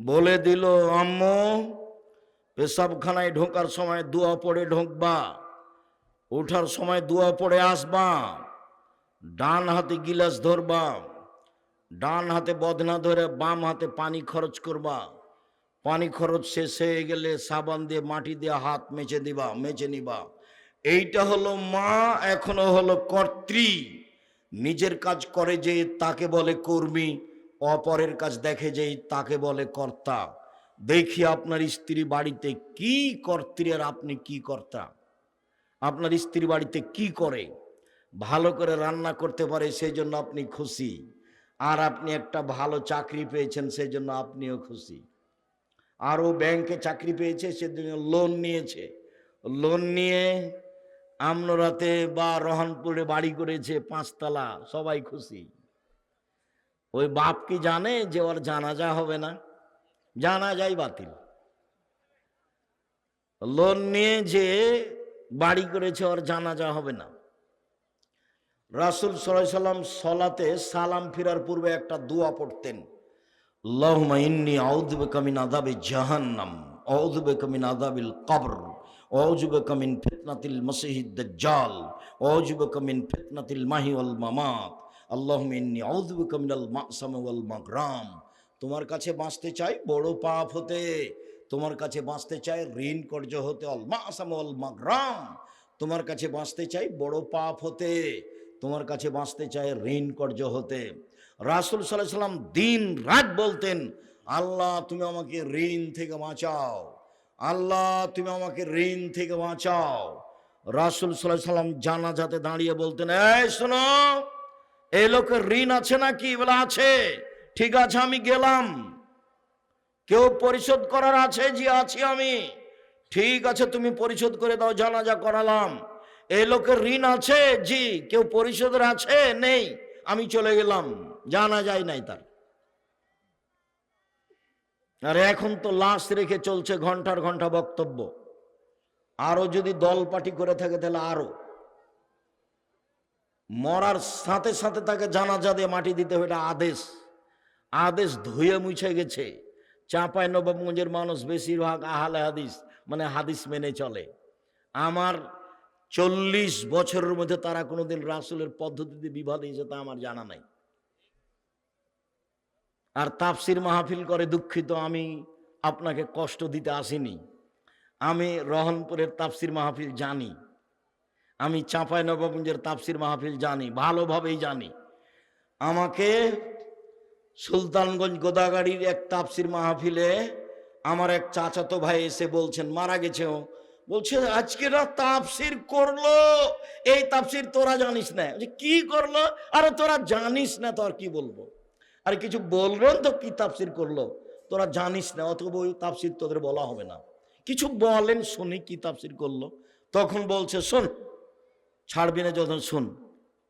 বলে দিল, আম্মু পেশাবখানায় ঢোকার সময় দোয়া পড়ে ঢোকবা, ওঠার সময় দোয়া পড়ে আসবা, ডান হাতে গিলাস ধরবা, ডান হাতে বদনা ধরে বাম হাতে পানি খরচ করবা, পানি খরচ শেষ হয়ে গেলে সাবান দিয়ে মাটি দিয়ে হাত মেজে নিবা। এইটা হলো মা, এখনো হলো কর্ত্রী। নিজের কাজ করে যে তাকে বলে কর্মী, অপরের কাজ দেখে যে তাকে বলে কর্তা। দেখি আপনার স্ত্রী বাড়িতে কি কর্ত্রী আর আপনি কি কর্তা। আপনার স্ত্রী বাড়িতে কি করে? ভালো করে রান্না করতে পারে, সেই জন্য আপনি খুশি। আর আপনি একটা ভালো চাকরি পেয়েছেন, সেই জন্য আপনিও খুশি। আরও ব্যাংকে চাকরি পেয়েছে, সেজন্য লোন নিয়েছে, লোন নিয়ে আমনরাতে বা রহনপুরে বাড়ি করেছে 5 তলা, সবাই খুশি। ওই বাপ কি জানে যে ওর জানাজা হবে না? জানাজাই বাতিল। লোন নিয়ে যে বাড়ি করেছে, ওর জানাজা হবে না। রাসূল সাল্লাল্লাহু আলাইহি সাল্লাম সালাতে সালাম ফিরার পূর্বে একটা দোয়া পড়তেন, আল্লাহুম্মা ইন্নী আউযু বিকা মিন আযাবি জাহান্নাম, আউযু বিকা মিন আযাবিল কবর, আউযু বিকা মিন ফিতনাতিল মাসিহিদ দাজ্জাল, আউযু বিকা মিন ফিতনাতিল মাহি ওয়াল মামাত, আল্লাহুম্মা ইন্নী আউযু বিকা মিনাল মা'সাম ওয়াল মাগরাম। তোমার কাছে বাঁচতে চাই বড় পাপ হতে, তোমার কাছে বাঁচতে চাই ঋণ কর্য হতে, আল মা'সাম ওয়াল মাগরাম। তোমার কাছে বাঁচতে চাই বড় পাপ হতে, তোমার কাছে বাঁচতে চাই ঋণ কর্য হতে। রাসূল সাল্লাল্লাহু আলাইহি সাল্লাম দিন রাত বলতেন, আল্লাহ তুমি আমাকে ঋণ থেকে বাঁচাও, আল্লাহ তুমি আমাকে ঋণ থেকে বাঁচাও। রাসূল সাল্লাল্লাহু আলাইহি সাল্লাম জানাজাতে দাঁড়িয়ে বলতেন, এই শোনো, এই লোকের ঋণ আছে নাকি? বলে আছে। ঠিক আছে, আমি গেলাম। কেউ পরিশোধ করার আছে? জি আছি আমি। ঠিক আছে, তুমি পরিশোধ করে দাও, জানাজা করালাম। এই লোকের ঋণ আছে? জি। কেউ পরিশোধের আছে? নেই। আমি চলে গেলাম, জানা যায় নাই তার। আর এখন তো লাশ রেখে চলছে ঘন্টার ঘন্টা বক্তব্য। আরো যদি দল পার্টি করে থাকে তাহলে আরো। মরার সাথে সাথে তাকে জানাজা দিয়ে মাটি দিতে হবে, এটা আদেশ। আদেশ ধুয়ে মুছে গেছে। চাঁপাইনবাবগঞ্জের মানুষ বেশিরভাগ আহলে হাদিস, মানে হাদিস মেনে চলে। আমার 40 বছরের মধ্যে তারা কোনোদিন রাসূলের পদ্ধতিতে বিবাহ দিয়েছে তা আমার জানা নাই। আর তাফসির মাহফিল করে, দুঃখিত, আমি আপনাকে কষ্ট দিতে আসিনি। আমি রহনপুরের তাফসির মাহফিল জানি, আমি চাঁপাইনবাবগঞ্জের তাফসির মাহফিল জানি, ভালোভাবেই জানি। আমাকে সুলতানগঞ্জ গোদাগাড়ির এক তাফসির মাহফিলে আমার এক চাচাতো ভাই এসে বলছেন, মারা গেছে ও, বলছে আজকে রাত তাফসির করলো, এই তাফসির তোরা জানিস না। কি করলো? আরে তোরা জানিস না তো আর কি বলবো? আর কিছু বলবেন তো, কি তাফসির করলো? তোরা জানিস না, অথবা ওই তাফসির তোদের বলা হবে না। কিছু বলেন শুনি, কি তাফসির করলো? তখন বলছে, শোন, ছাড়বি না যখন, শুন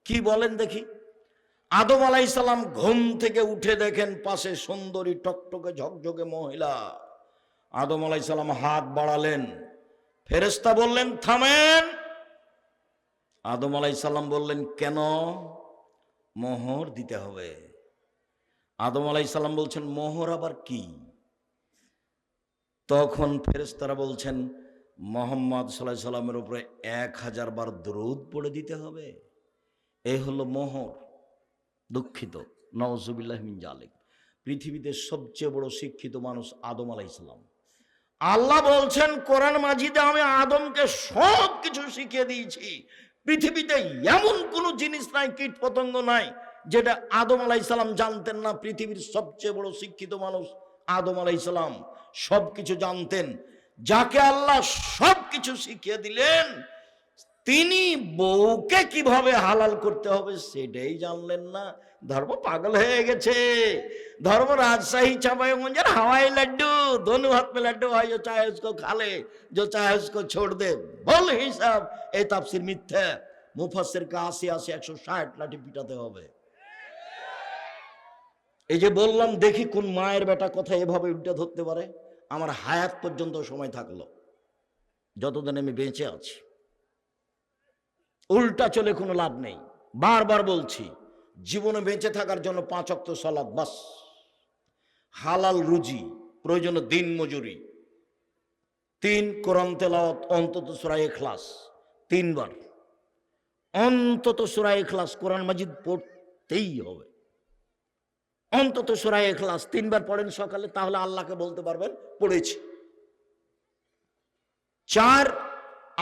কি বলেন দেখি। আদম আলাইহিস সালাম ঘুম থেকে উঠে দেখেন পাশে সুন্দরী টকটকে ঝকঝকে মহিলা। আদম আলাইহিস সালাম হাত বাড়ালেন, ফেরেশতা বললেন থামেন। আদম আলাইহিস সালাম বললেন, কেন? মোহর দিতে হবে। আদম আলাইহিস সালাম বলছেন, মোহর আবার কি? তখন ফেরেশতারা বলছেন, মুহাম্মদ সাল্লাল্লাহু আলাইহি সাল্লামের উপরে 1000 বার দরুদ পড়ে দিতে হবে, এই হলো মোহর। দুঃখিত, নাউজুবিল্লাহি মিন জালিক। পৃথিবীতে সবচেয়ে বড় শিক্ষিত মানুষ আদম আলাইহিস সালাম। আল্লাহ বলছেন কোরআন মাজিদে, আমি আদমকে সব কিছু শিখিয়ে দিয়েছি। পৃথিবীতে এমন কোনো জিনিস নাই, কীট পতঙ্গ নাই, যেটা আদম আলাইহিস সালাম জানতেন না। পৃথিবীর সবচেয়ে বড় শিক্ষিত মানুষ আদম আলাইহিস সালাম সবকিছু জানতেন। যাকে আল্লাহ সবকিছু শিখিয়ে দিলেন, তিনি বউকে কিভাবে হালাল করতে হবে সেটাই জানলেন না। ধর্ম পাগল হয়ে গেছে। धर्म राजशाही चांपाईगंज हवाई लड्डू, दोनों हाथ में लड्डू है, जो चाहे उसको खा ले, जो चाहे उसको छोड़ दे। बोल हिसाब ए ताफसीर मिथ्या। मुफास्सिर का 80 160 লাঠি পিটাতে হবে। এই যে বললাম, দেখি কোন মায়ের বেটা কথা এভাবে উল্টে ধরতে পারে। আমার হায়াত পর্যন্ত সময় থাকলো, যতদিন আমি বেঁচে আছি। উল্টা চলে কোনো লাভ নেই। বারবার বলছি, জীবনে বেঁচে থাকার জন্য 5 ওয়াক্ত সালাত বাস, হালাল রুজি, প্রয়োজনে দিন মজুরি, 3 কোরআন তেলাওয়াত, অন্তত সূরা ইখলাস 3 বার, অন্তত সূরা ইখলাস কোরআন মাজিদ পড়তেই হবে। অন্তত সূরা ইখলাস 3 বার পড়েন সকালে, তাহলে আল্লাহকে বলতে পারবেন পড়েছি। 4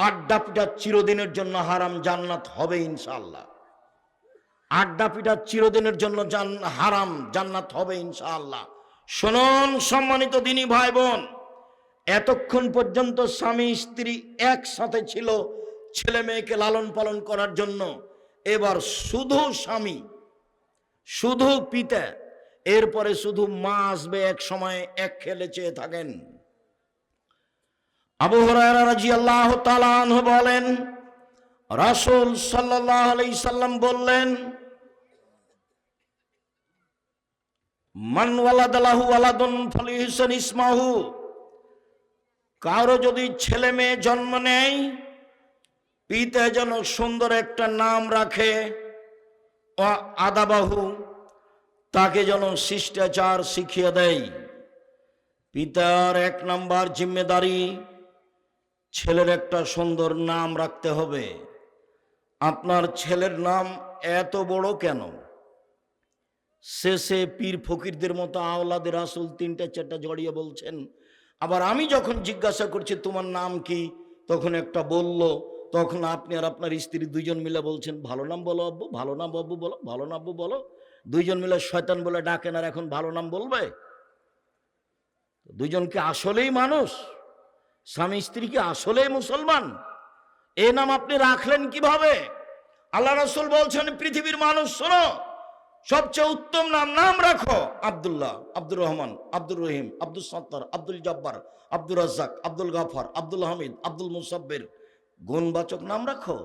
আড্ডা পিটা চিরদিনের জন্য হারাম, জান্নাত হবে ইনশাআল্লাহ। আড্ডা পিটা চিরদিনের জন্য হারাম, জান্নাত হবে ইনশাআল্লাহ। শুনুন সম্মানিত দিনী ভাই বোন, এতক্ষণ পর্যন্ত স্বামী স্ত্রী একসাথে ছিল ছেলে মেয়েকে লালন পালন করার জন্য। এবার শুধু স্বামী, শুধু পিতা, এরপরে শুধু মা আসবে এক সময়, এক খেলে চেয়ে থাকেন। আবু হুরায়রা রাদিয়াল্লাহু তাআলা আনহু বলেন, রাসূল সাল্লাল্লাহু আলাইহি সাল্লাম বললেন, মান ওয়ালাদালাহু ওয়ালাদুন ফালিহসান ইসমাহু, কারো যদি ছেলে মেয়ে জন্ম নেয়, পিতা যেন সুন্দর একটা নাম রাখে। ও আদাবাহু, তাকে যেন শিষ্টাচার শিখিয়ে দেয়। পিতার 1 নাম্বার জিম্মেদারি, ছেলের একটা সুন্দর নাম রাখতে হবে। আপনার ছেলের নাম এত বড় কেন? শেষে পীর ফকিরদের মতো আওলাদের রাসূল 3টা 4টা জড়িয়ে বলছেন। আবার আমি যখন জিজ্ঞাসা করছি তোমার নাম কি, তখন একটা বলল, তখন আপনি আর আপনার স্ত্রী 2জন মিলে বলছেন ভালো নাম বলো আব্বু, ভালো নাম আব্বু বলো, ভালো নাম আব্বু বলো। 2জন মিলে শয়তান বলে ডাকেন, আর এখন ভালো নাম বলবে? 2জন কি আসলেই মানুষ? স্বামী স্ত্রী কি আসলেই মুসলমান? এই নাম আপনি রাখলেন কিভাবে? আল্লাহ রাসূল বলছেন, পৃথিবীর মানুষ শোনো, সবচেয়ে উত্তম নাম রাখো আব্দুল্লাহ, আব্দুর রহমান, আব্দুর রহিম, আব্দুল সত্তার, আব্দুল জব্বার, আব্দুর রাজ্জাক, আব্দুল গাফার, আব্দুল হামিদ, আব্দুল মুসাব্বির। গুণবাচক নাম রাখো।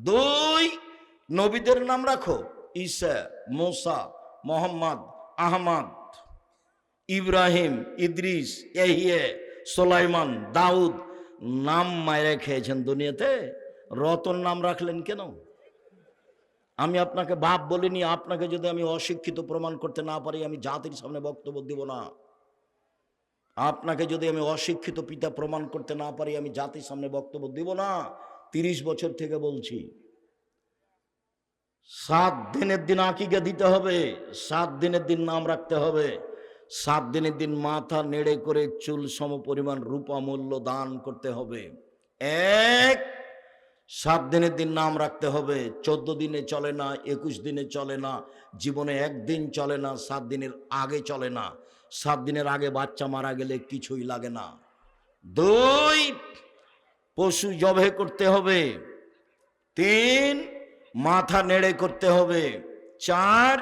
2 নবীদের নাম রাখো, ঈসা, মুসা, মোহাম্মদ, আহমদ, ইব্রাহিম, ইদ্রিস, ইয়াহিয়া, সুলাইমান, দাউদ। নাম মায়েরা খেয়েছেন দুনিয়াতে, রতন নাম রাখলেন কেন? আমি আপনাকে বাপ বলিনি। আপনাকে যদি আমি অশিক্ষিত প্রমাণ করতে না পারি, আমি জাতির সামনে বক্তব্য দিব না। আপনাকে যদি আমি অশিক্ষিত পিতা প্রমাণ করতে না পারি, আমি জাতির সামনে বক্তব্য দিব না। 30 বছর থেকে বলছি, 7 দিনের দিন আকিকা দিতে হবে, 7 দিনের দিন নাম রাখতে হবে, 7 দিনের দিন মাথা নেড়ে করে চুল সম পরিমাণ রূপা মূল্য দান করতে হবে। 7 দিনের দিন নাম রাখতে হবে। 14 দিনে চলে না, 21 দিনে চলে না, জীবনে 1 দিন চলে না, 7 দিনের আগে চলে না। 7 দিনের আগে বাচ্চা মারা গেলে কিছুই লাগে না। 2 পশু জবে করতে হবে। 3 মাথা নেড়ে করতে হবে। 4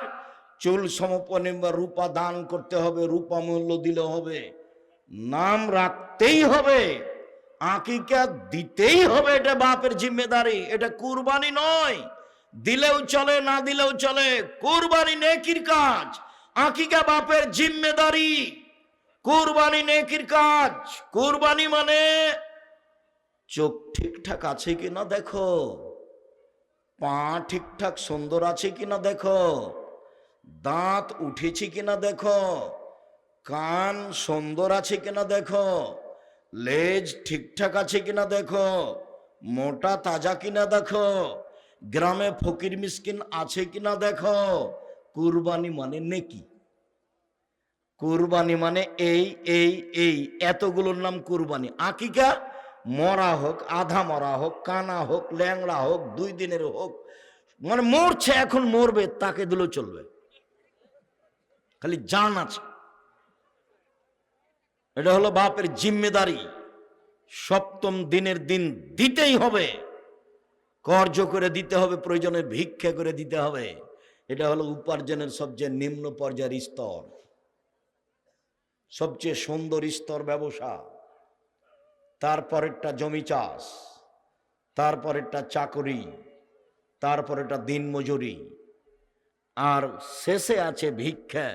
চুল সমপরিমাণ রূপা দান করতে হবে, রূপা মূল্য দিলে হবে। নাম রাখতেই হবে, আকিকা দিতেই হবে। এটা বাপের জিম্মেদারি, এটা কুরবানি নয়। দিলেও চলে, না দিলেও চলে, কুরবানি নেকির কাজ। আকিকা বাপের জিম্মেদারি, কুরবানি নেকির কাজ। কুরবানি মানে চোখ ঠিকঠাক আছে কিনা দেখো, পা ঠিকঠাক সুন্দর আছে কিনা দেখো, দাঁত উঠেছে কিনা দেখো, কান সুন্দর আছে কিনা দেখো, লেজ ঠিকঠাক আছে কিনা দেখো, মোটা তাজা কিনা দেখো, গ্রামে ফকির মিসকিন আছে কিনা দেখো। কুরবানি মানে নেকি। কুরবানি মানে এই এতগুলোর নাম কুরবানি। আকিকা মরা হোক, আধা মরা হোক, কানা হোক, ল্যাংড়া হোক, 2 দিনের হোক, মানে মরছে এখন মরবে, তাকে দিলেও চলবে, খালি জান আছে। এটা হলো বাপের জিম্মেদারি। সপ্তম দিনের দিন দিতেই হবে, কর্য করে দিতে হবে, প্রয়োজনে ভিক্ষা করে দিতে হবে। এটা হলো উপার্জনের সবচেয়ে নিম্ন পর্যায়ের স্তর। সবচেয়ে সুন্দর স্তর ব্যবসা, তারপরেরটা জমি চাষ, তারপরেরটা চাকরি, তারপরেরটা দিনমজুরি, আর শেষে আছে ভিক্ষা।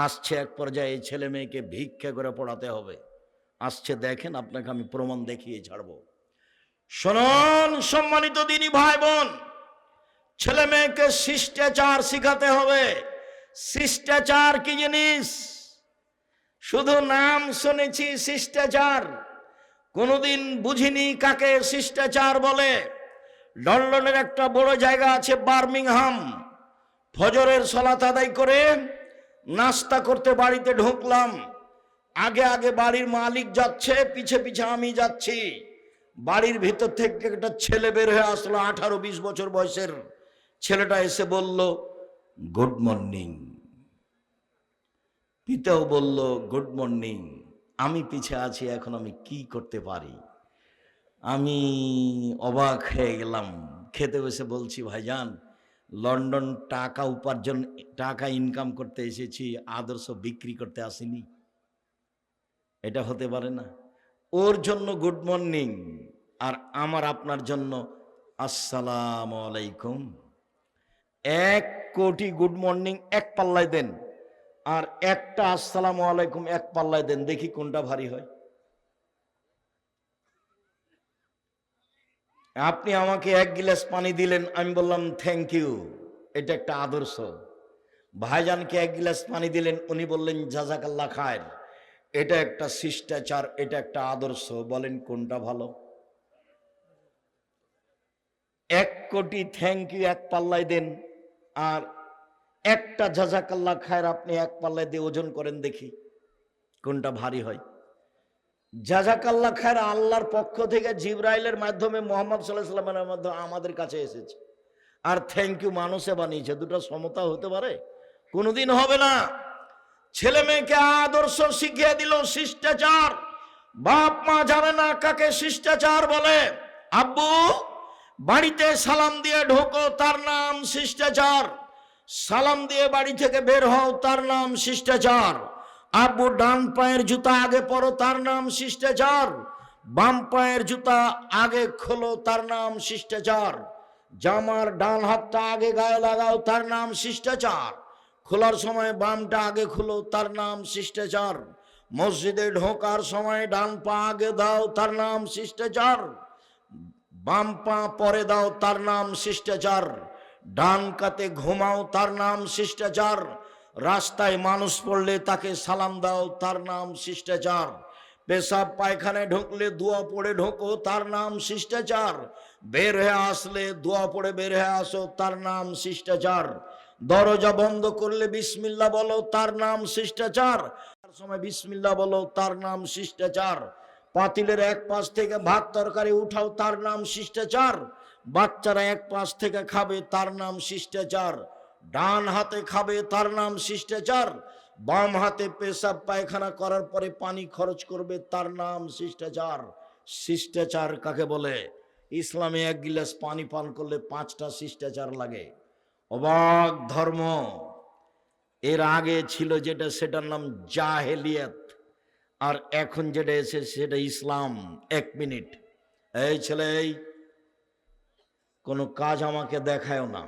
আসছে এক পর্যায়ে ছেলে মেয়েকে ভিক্ষা করে পড়াতে হবে। আসছে, দেখেন, আপনাকে আমি প্রমাণ দেখিয়ে ছাড়ব। শুনুন সম্মানিত দিনী ভাই বোন, ছেলে মেয়েকে শিষ্টাচার শিখাতে হবে। শিষ্টাচার কি জিনিস? শুধু নাম শুনেছি শিষ্টাচার, কোনোদিন বুঝিনি কাকে শিষ্টাচার বলে। লন্ডনের একটা বড় জায়গা আছে বার্মিংহাম। ফজরের সালাত আদায় করে নাস্তা করতে বাড়িতে ঢুকলাম। আগে আগে বাড়ির মালিক যাচ্ছে, পিছে পিছে আমি যাচ্ছি। বাড়ির ভিতর থেকে একটা ছেলে বের হয়ে আসলো, 18-20 বছর বয়সের ছেলেটা এসে বলল গুড মর্নিং। পিতাও বলল গুড মর্নিং। আমি পিছে আছি, এখন আমি কি করতে পারি? আমি অবাক হয়ে গেলাম। খেতে বসে বলছি, ভাইজান, লন্ডন টাকা উপার্জন, টাকা ইনকাম করতে এসেছি, আদর্শ বিক্রি করতে আসিনি। এটা হতে পারে না। ওর জন্য গুড মর্নিং, আর আমার আপনার জন্য আসসালামু আলাইকুম। 1 কোটি গুড মর্নিং এক পাল্লায় দেন, আর একটা আসসালামু আলাইকুম এক পাল্লায় দেন, দেখি কোনটা ভারী হয়। আপনি আমাকে 1 গিলাস পানি দিলেন, আমি বললাম থ্যাংক ইউ, এটা একটা আদর্শ। ভাইজানকে 1 গিলাস পানি দিলেন, উনি বললেন জাযাকাল্লাহ খায়ের, এটা একটা শিষ্টাচার, এটা একটা আদর্শ। বলেন কোনটা ভালো? 1 কোটি থ্যাংক ইউ এক পাল্লায় দেন, আর একটা জাযাকাল্লাহ খায়ের আপনি এক পাল্লায় দিয়ে ওজন করেন, দেখি কোনটা ভারী হয়। জাযাকাল্লাহ খায়ের আল্লাহর পক্ষ থেকে জিবরাইলের মাধ্যমে মুহাম্মদ সাল্লাল্লাহু আলাইহি ওয়াসাল্লামের মাধ্যমে আমাদের কাছে এসেছে, আর থ্যাংক ইউ মানুষে বানিয়েছে। দুটো সমতা হতে পারে? কোনোদিন হবে না। ছেলে মেয়েকে আদর্শ শিখিয়ে দিল, শিষ্টাচার। বাপ মা জানে না কাকে শিষ্টাচার বলে। আব্বু বাড়িতে সালাম দিয়ে ঢোকো, তার নাম শিষ্টাচার। সালাম দিয়ে বাড়ি থেকে বের হও, তার নাম শিষ্টাচার। আব্বু ডান পায়ের জুতা আগে পরো, তার নাম শিষ্টাচার। বাম পায়ের জুতা আগে খোলো, তার নাম শিষ্টাচার। জামার ডান হাতটা আগে গায়ে লাগাও, তার নাম শিষ্টাচার। খোলার সময় বামটা আগে খুলো, তার নাম শিষ্টাচার। মসজিদে ঢোকার সময় ডান পা আগে দাও, তার নাম শিষ্টাচার। বাম পা পরে দাও, তার নাম শিষ্টাচার। ডান কাতে ঘুমাও, তার নাম শিষ্টাচার। রাস্তায় মানুষ পড়লে তাকে সালাম দাও, তার নাম শিষ্টাচার। পেশাব পায়খানায় ঢুকলে দোয়া পড়ে ঢোকো, তার নাম শিষ্টাচার। বের হয়ে আসলে দোয়া পড়ে বের হয়ে আসো, তার নাম শিষ্টাচার। দরজা বন্ধ করলে বিসমিল্লাহ বলো, তার নাম শিষ্টাচার। তার সময় বিসমিল্লাহ বলো, তার নাম শিষ্টাচার। পাতিলের এক পাশ থেকে ভাত তরকারি উঠাও, তার নাম শিষ্টাচার। বাচ্চারা এক পাশ থেকে খাবে, তার নাম শিষ্টাচার। ডান হাতে খাবে, তার নাম শিষ্টাচার। বাম হাতে পেশাব পায়খানা করার পরে পানি খরচ করবে, তার নাম শিষ্টাচার। শিষ্টাচার কাকে বলে? ইসলামে 1 গিলাস পানি পান করলে 5টা শিষ্টাচার লাগে। অবাক ধর্ম। এর আগে ছিল যেটা, সেটার নাম জাহেলিয়াত, আর এখন যেটা এসেছে সেটা ইসলাম। 1 মিনিট, এই ছেলে, কোনো কাজ আমাকে দেখায়ও না।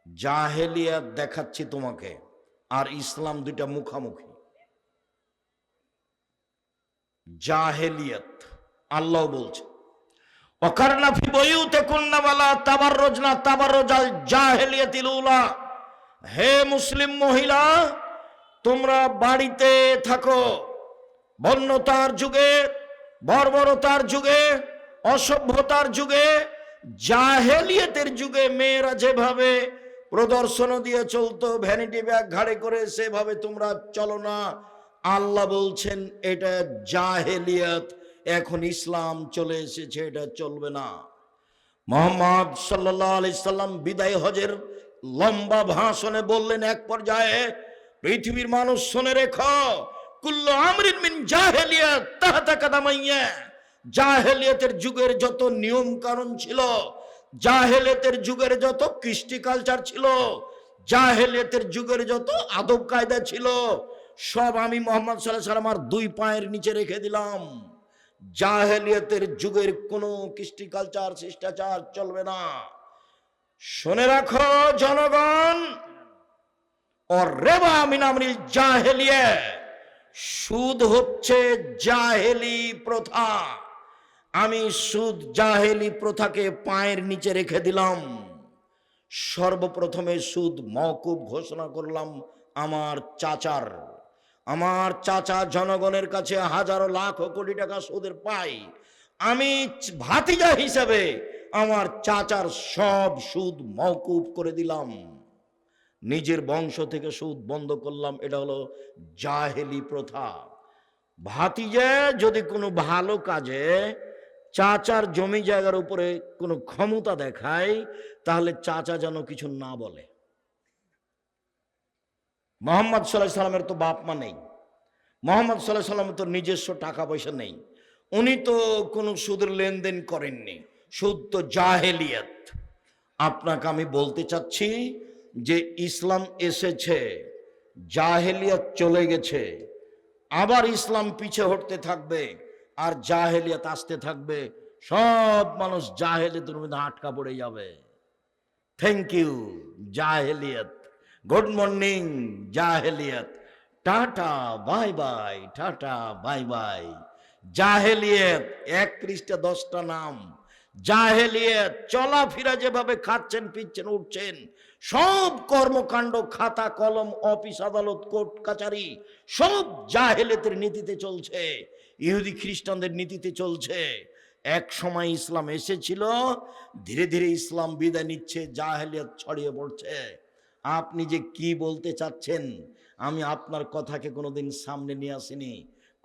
জাহেলিয়াত দেখাচ্ছি তোমাকে, আর ইসলাম, দুইটা মুখামুখি। জাহেলিয়াত আল্লাহ বলছে ওয়াকারনা ফি বুয়ুতিকুন্না ওয়ালা তাবাররুজনা তাবাররুজাল জাহেলিয়াতিল উলা। হে মুসলিম মহিলা, তোমরা বাড়িতে থাকো। বন্যতার যুগে, বর্বরতার যুগে, অসভ্যতার যুগে, জাহেলিয়াতের যুগে মেয়েরা যেভাবে প্রদর্শন দিয়ে চলতো, ভ্যানিটি ব্যাগ ঘাড়ে করে, সেভাবে তোমরা চলো না। আল্লাহ বলছেন এটা জাহেলিয়াত। এখন ইসলাম চলে এসেছে, এটা চলবে না। মুহাম্মদ সাল্লাল্লাহু আলাইহি সাল্লাম বিদায় হজের লম্বা ভাষণে বললেন, এক পর্যায়ে, পৃথিবীর মানুষ শুনে রেখো, কুল্লু আমরিন মিন জাহেলিয়াত তাহতা কাদামাইয়া। জাহেলিয়াতের যুগের যত নিয়ম কানুন ছিল, জাহেলিয়াতের যুগের যত কৃষ্টি কালচার ছিল, জাহেলিয়াতের যুগের যত আদব কায়দা ছিল, সব আমি মুহাম্মদ সাল্লাল্লাহু আলাইহি ওয়াসাল্লাম আর দুই পায়ের নিচে রেখে দিলাম। জাহেলিয়াতের যুগের কোনো কৃষ্টি কালচার শিষ্টাচার চলবে না। শুনে রাখো জনগণ, और रेबा मिन আমরিল জাহেলিয়া, সুদ হচ্ছে জাহেলি প্রথা। আমি সুদ জাহেলি প্রথাকে পায়ের নিচে রেখে দিলাম। সর্বপ্রথমে সুদ মওকুফ ঘোষণা করলাম আমার চাচার। আমার চাচা জনগণের কাছে হাজারো লাখ কোটি টাকা সুদের পায়। আমি ভাতিজা হিসাবে আমার চাচার সব সুদ মওকুফ করে দিলাম। নিজের বংশ থেকে সুদ বন্ধ করলাম। এটা হলো জাহেলি প্রথা। ভাতিজা যদি কোনো ভালো কাজে চাচার জমি জায়গার উপরে কোনো ক্ষমতা দেখায়, তাহলে চাচা যেন কিছু না বলে। মুহাম্মদ সাল্লাল্লাহু আলাইহি সাল্লামের তো বাপ মা নেই, মুহাম্মদ সাল্লাল্লাহু আলাইহি সাল্লামের তো নিজস্ব টাকা পয়সা নেই, উনি তো কোনো সুদের লেনদেন করেননি। সুদ তো জাহেলিয়াত। আপনাকে আমি বলতে চাচ্ছি যে ইসলাম এসেছে, জাহেলিয়াত চলে গেছে, আবার ইসলাম পিছে হটতে থাকবে আর জাহেলিয়াত আসতে থাকবে। সব মানুষ জাহেলিয়াতের মধ্যে আটকা পড়ে যাবে। থ্যাংক ইউ জাহেলিয়াত, গুড মর্নিং জাহেলিয়াত, tata bye bye, tata bye bye. জাহেলিয়াত এক পৃষ্ঠা 10টা নাম। জাহেলিয়াত চলাফেরা যেভাবে খাচ্ছেন পিচ্ছেন উঠছেন, সব কর্মকাণ্ড খাতা কলম অফিস আদালত কোর্ট কাচারি সব জাহেলিয়াতের নীতিতে চলছে, ইহুদি খ্রিস্টানদের নীতিতে চলছে। এক সময় ইসলাম এসেছিল, ধীরে ধীরে ইসলাম বিদায় নিচ্ছে, জাহেলিয়াত ছড়িয়ে পড়ছে। আপনি যে কি বলতে চাচ্ছেন, আমি আপনার কথাকে কোনোদিন সামনে নিয়ে আসিনি।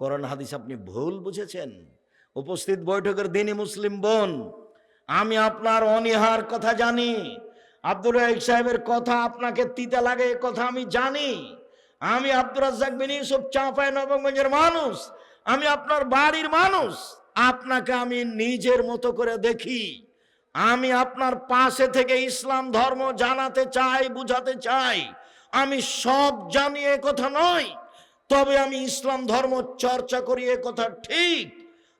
কোরআন হাদিস আপনি ভুল বুঝেছেন। উপস্থিত বৈঠকের দিনই মুসলিম বোন, আমি আপনার অনীহার কথা জানি। আব্দুর রাজ্জাক সাহেবের কথা আপনাকে তিতা লাগে, কথা আমি জানি। আমি আব্দুর রাজ্জাক বিন ইউসুফ চাঁপাইনবাবগঞ্জের মানুষ, আমি আপনার বাড়ির মানুষ। আপনাকে আমি নিজের মতো করে দেখি। আমি আপনার পাশে থেকে ইসলাম ধর্ম জানাতে চাই, বুঝাতে চাই। আমি সব জানি এ কথা নয়, তবে আমি ইসলাম ধর্ম চর্চা করি এ কথা ঠিক।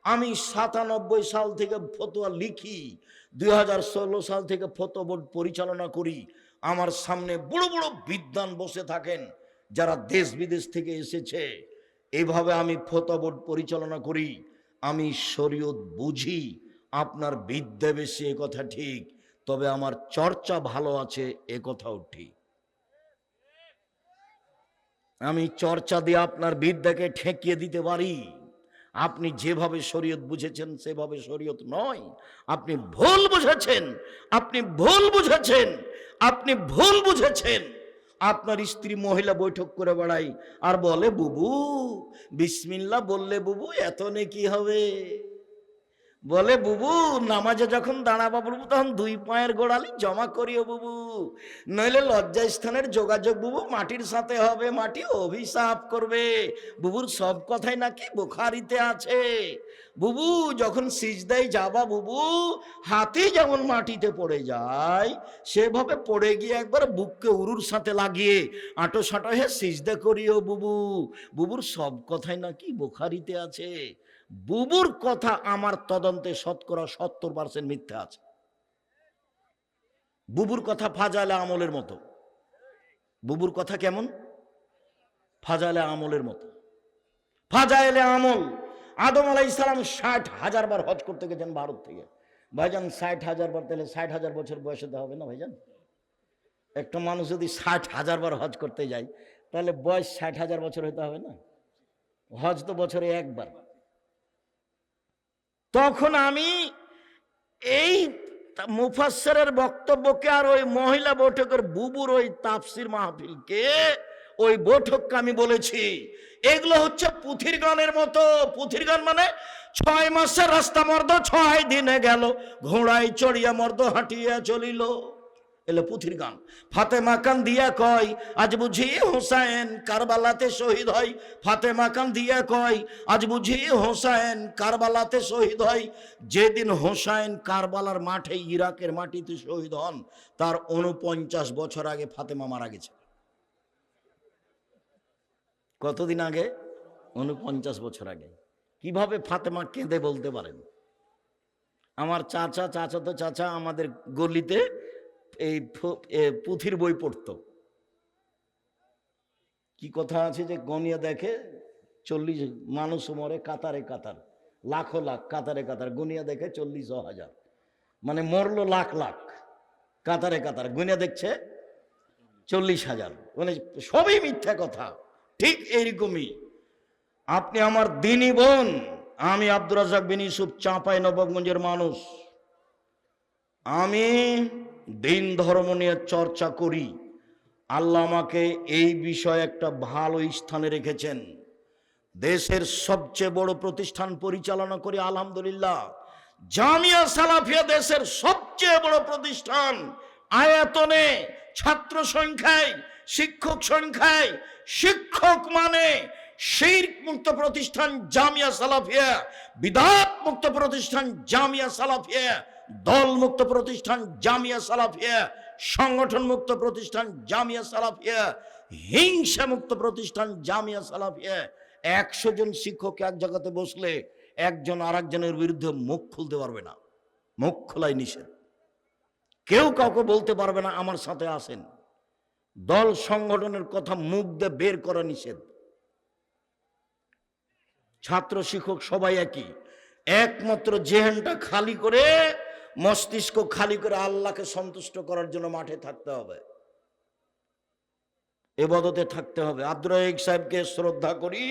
আমি 97 সাল থেকে ফতোয়া লিখি, 2016 সাল থেকে ফতোয়া বোর্ড পরিচালনা করি। আমার সামনে বড় বড় বিদ্বান বসে থাকেন যারা দেশ বিদেশ থেকে এসেছে। এইভাবে আমি ফতোয়া বোর্ড পরিচালনা করি। আমি শরীয়ত বুঝি। আপনার বিদ্যা বেশি এ কথা ঠিক, তবে আমার চর্চা ভালো আছে এ কথাও ঠিক। আমি চর্চা দিয়ে আপনার বিদ্যাকে ঠেকিয়ে দিতে পারি। আপনি যেভাবে শরীয়ত বুঝেছেন সেভাবে শরীয়ত নয়। আপনি ভুল বুঝেছেন, আপনি ভুল বুঝেছেন, আপনি ভুল বুঝেছেন। আপনার স্ত্রী মহিলা বৈঠক করে বেড়াই আর বলে, বুবু বিসমিল্লাহ বললে বুবু এত নেকি হবে। বলে, বুবু নামাজে যখন দাঁড়াবা বুবু তখন 2 পায়ের গোড়ালি জমা করিও বুবু, নইলে লজ্জা স্থানের যোগাযোগ বুবু মাটির সাথে হবে, মাটি অভিশাপ করবে। বুবুর সব কথাই নাকি বুখারীতে আছে। বুবু যখন সিজদায় যাবা বুবু, হাতি যেমন মাটিতে পড়ে যায় সেভাবে পড়ে গিয়ে একবার বুককে উরুর সাথে লাগিয়ে আঁটো সাঁটো হয়ে সিজদা করিও বুবু। বুবুর সব কথাই নাকি বুখারীতে আছে। বুবুর কথা আমার তদন্তে 70% মিথ্যা আছে। বুবুর কথা ফাজাইলে আমলের মতো। বুবুর কথা কেমন? ফাজাইলে আমলের মতো। ফাজাইলে আমল। আদম আলাইহিস সালাম 60,000 বার হজ করতে গেছেন ভারত থেকে। ভাইজান 60,000 বার, তাহলে 60,000 বছর বয়সে তো হবে না ভাইজান? একটা মানুষ যদি 60,000 বার হজ করতে যায় তাহলে বয়স 60,000 বছর হতে হবে না? হজ তো বছরে একবার। তখন আমি এই মুফাসসিরের বক্তব্যকে আর ওই মহিলা বৈঠকের বুবুর ওই তাফসির মাহফিলকে, ওই বৈঠককে আমি বলেছি এগুলো হচ্ছে পুথির গানের মতো। পুথির গান মানে 6 মাসের রাস্তা মর্দ 6 দিনে গেল, ঘোড়ায় চড়িয়া মর্দ হাঁটিয়া চলিল। এলো পুথির গান। ফাতেমা কান দিয়া কয় আজ বুঝি হোসেন কারবালাতে শহীদ হয়। ফাতেমা কান দিয়া কয় আজ বুঝি হোসেন কারবালাতে শহীদ হয়। যেদিন হোসেন কারবালার মাঠে ইরাকের মাটিতে শহীদ হন তার 49 বছর আগে ফাতেমা মারা গেছে। কতদিন আগে? 49 বছর আগে। কিভাবে ফাতেমা কেঁদে বলতে পারেন? আমার চাচাতো চাচা আমাদের গলিতে এই পুথির বই পড়তো। কি কথা আছে যে গনিয়া দেখে 40 মানুষ মরে কাতারে কাতার, লাখো লাখ কাতারে কাতার, গুনিয়া দেখে 40,000, মানে মরলো লাখ লাখ, কাতারে কাতার গুনিয়া দেখছে 40,000, মানে সবই মিথ্যা কথা। ঠিক এইরকমই আপনি আমার দিনী বোন, আমি আব্দুর রাজ্জাক বিন ইউসুফ চাঁপাইনবাবগঞ্জের মানুষ। আমি দিন ধর্ম নিয়ে চর্চা করি। আল্লাহ আমাকে এই বিষয়ে একটা ভালো স্থানে রেখেছেন। দেশের সবচেয়ে বড় প্রতিষ্ঠান পরিচালনা করি আলহামদুলিল্লাহ। জামিয়া সালাফিয়া দেশের সবচেয়ে বড় প্রতিষ্ঠান, আয়তনে, ছাত্র সংখ্যায়, শিক্ষক সংখ্যায়। শিক্ষক মানে শিরক মুক্ত প্রতিষ্ঠান জামিয়া সালাফিয়া, বিদআত মুক্ত প্রতিষ্ঠান জামিয়া সালাফিয়া, দল মুক্ত প্রতিষ্ঠান জামিয়া সালাফিয়া, সংগঠন মুক্ত প্রতিষ্ঠান জামিয়া সালাফিয়া, হিংসা মুক্ত প্রতিষ্ঠান জামিয়া সালাফিয়া। 100 জন শিক্ষক এক জায়গাতে বসলে একজন আরেকজনের বিরুদ্ধে মুখ খুলতে পারবে না, মুখ খোলাই নিষেধ। কেউ কাউকে বলতে পারবে না আমার সাথে আসেন। দল সংগঠনের কথা মুখ দিয়ে বের করা নিষেধ। ছাত্র শিক্ষক সবাই একই। একমাত্র জেহেনটা খালি করে, মস্তিষ্ক খালি করে আল্লাহকে সন্তুষ্ট করার জন্য মাঠে থাকতে হবে, ইবাদতে থাকতে হবে। আব্দুর রাজ্জাক সাহেবকে শ্রদ্ধা করি,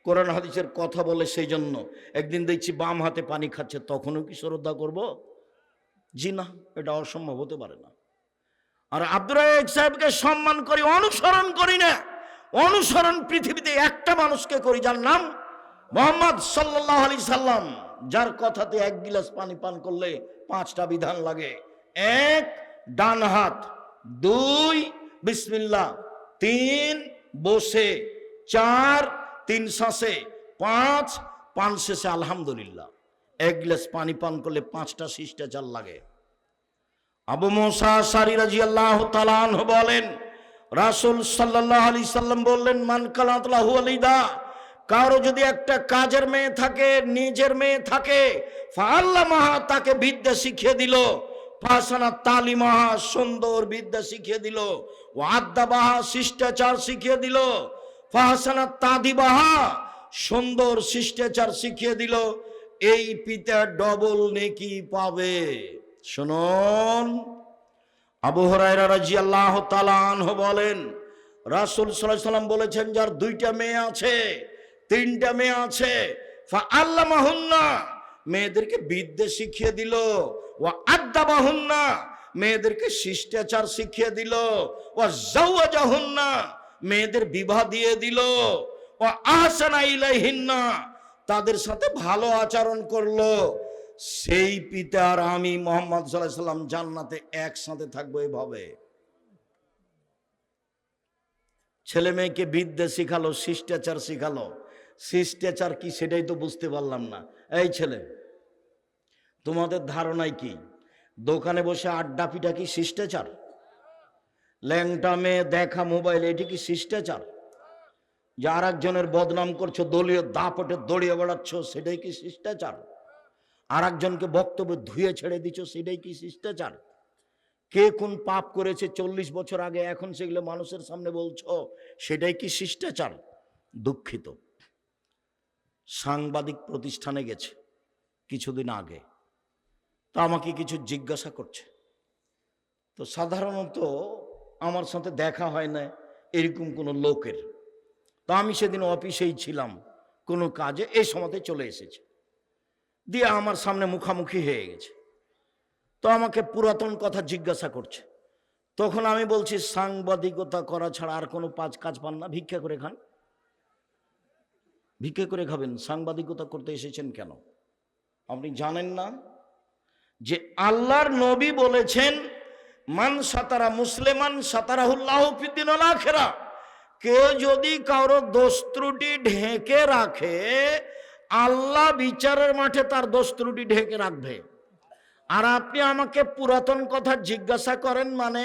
কোরআন হাদিসের কথা বলে, সেই জন্য। একদিন দেখছি বাম হাতে পানি খাচ্ছে, তখনও কি শ্রদ্ধা করব? জি না, এটা অসম্ভব হতে পারে না। আর আব্দুর রাজ্জাক সাহেবকে সম্মান করি, অনুসরণ করি না। অনুসরণ পৃথিবীতে একটা মানুষকে করি, যার নাম মুহাম্মদ সাল্লাল্লাহু আলাইহি সাল্লাম, যার কথাতে 1 গিলাস পানি পান করলে 5টা বিধান লাগে। 1 ডান হাত, 2 বিসমিল্লাহ, 3 বসে, 4 3 শ্বাসে, 5 পান শেষে আলহামদুলিল্লাহ। 1 গিলাস পানি পান করলে 5টা শিষ্টাচার লাগে। আবু মুসা আশআরী রাদিয়াল্লাহু তাআলা আনহু বলেন, রাসূল সাল্লাল্লাহু আলাইহি সাল্লাম বললেন, মান কানাত লাহু ওয়ালিদা, কারো যদি একটা কাজের মেয়ে থাকে, নিজের মেয়ে থাকে, ফাআল্লামাহা, তাকে বিদ্যা শিখিয়ে দিল, ফাসানা তালিমাহা, সুন্দর বিদ্যা শিখিয়ে দিল, ওয়াদ্দাবাহা, শিষ্টাচার শিখিয়ে দিল, ফাসানা তাদিবাহা, সুন্দর শিষ্টাচার শিখিয়ে দিল, এই পিতা ডবল নেকি পাবে। শুনুন, আবু হুরায়রা রাদিয়াল্লাহু তাআলা আনহু বলেন, রাসূল সাল্লাল্লাহু আলাইহি সাল্লাম বলেছেন, যার 2টা মেয়ে আছে, 3টা মেয়ে আছে, ফাআল্লামাহুন্না, মেয়েদেরকে বিদ্যা শিখিয়ে দিল, ওয়া আদ্দাবাহুন্না, মেয়েদেরকে শিষ্টাচার শিখিয়ে দিল, ওয়া যাওয়াজাহুন্না, মেয়েদের বিবাহ দিয়ে দিল, ওয়া আহসানা ইলাইহিন্না, তাদের সাথে ভালো আচরণ করলো, সেই পিতার আমি মুহাম্মদ সাল্লাল্লাহু আলাইহি সাল্লাম জান্নাতে একসাথে থাকবো। এভাবে ছেলে মেয়েকে বিদ্যা শিখালো, শিষ্টাচার শিখালো। শিষ্টাচার কি সেটাই তো বুঝতে পারলাম না। এই ছেলে, তোমাদের ধারণায় কি দোকানে বসে আড্ডা পিটা কি শিষ্টাচার? ল্যাংটা মেয়ে দেখা মোবাইল, এটি কি শিষ্টাচার? যে আর একজনের বদনাম করছো, দলীয় দাপটে দড়িয়ে বেড়াচ্ছ, সেটাই কি শিষ্টাচার? আর একজনকে বক্তব্য ধুয়ে ছেড়ে দিচ্ছ, সেটাই কি শিষ্টাচার? কে কোন পাপ করেছে 40 বছর আগে, এখন সেগুলো মানুষের সামনে বলছো, সেটাই কি শিষ্টাচার? দুঃখিত। সাংবাদিক প্রতিষ্ঠানে গেছে কিছুদিন আগে, তা আমাকে কিছু জিজ্ঞাসা করছে। তো সাধারণত আমার সাথে দেখা হয় না এরকম কোনো লোকের। তো আমি সেদিন অফিসেই ছিলাম কোনো কাজে, এই সময়তে চলে এসেছে, দিয়ে আমার সামনে মুখামুখি হয়ে গেছে। তো আমাকে পুরাতন কথা জিজ্ঞাসা করছে। তখন আমি বলছি, সাংবাদিকতা করা ছাড়া আর কোনো কাজ পান না, ভিক্ষা করে খান। ভিক্ষা করে খাবেন, সাংবাদিকতা করতে এসেছেন কেন? আপনি জানেন না যে আল্লাহর নবী বলেছেন, মান সাতারা মুসলিমান সাতারাহুল্লাহু ফিদ্দিন ওয়াল আখিরা। কেউ যদি কারো দোষ ত্রুটি ঢেকে রাখে, আল্লাহ বিচারের মাঠে তার দোষ ত্রুটি ঢেকে রাখবে। আর আপনি আমাকে পুরাতন কথা জিজ্ঞাসা করেন, মানে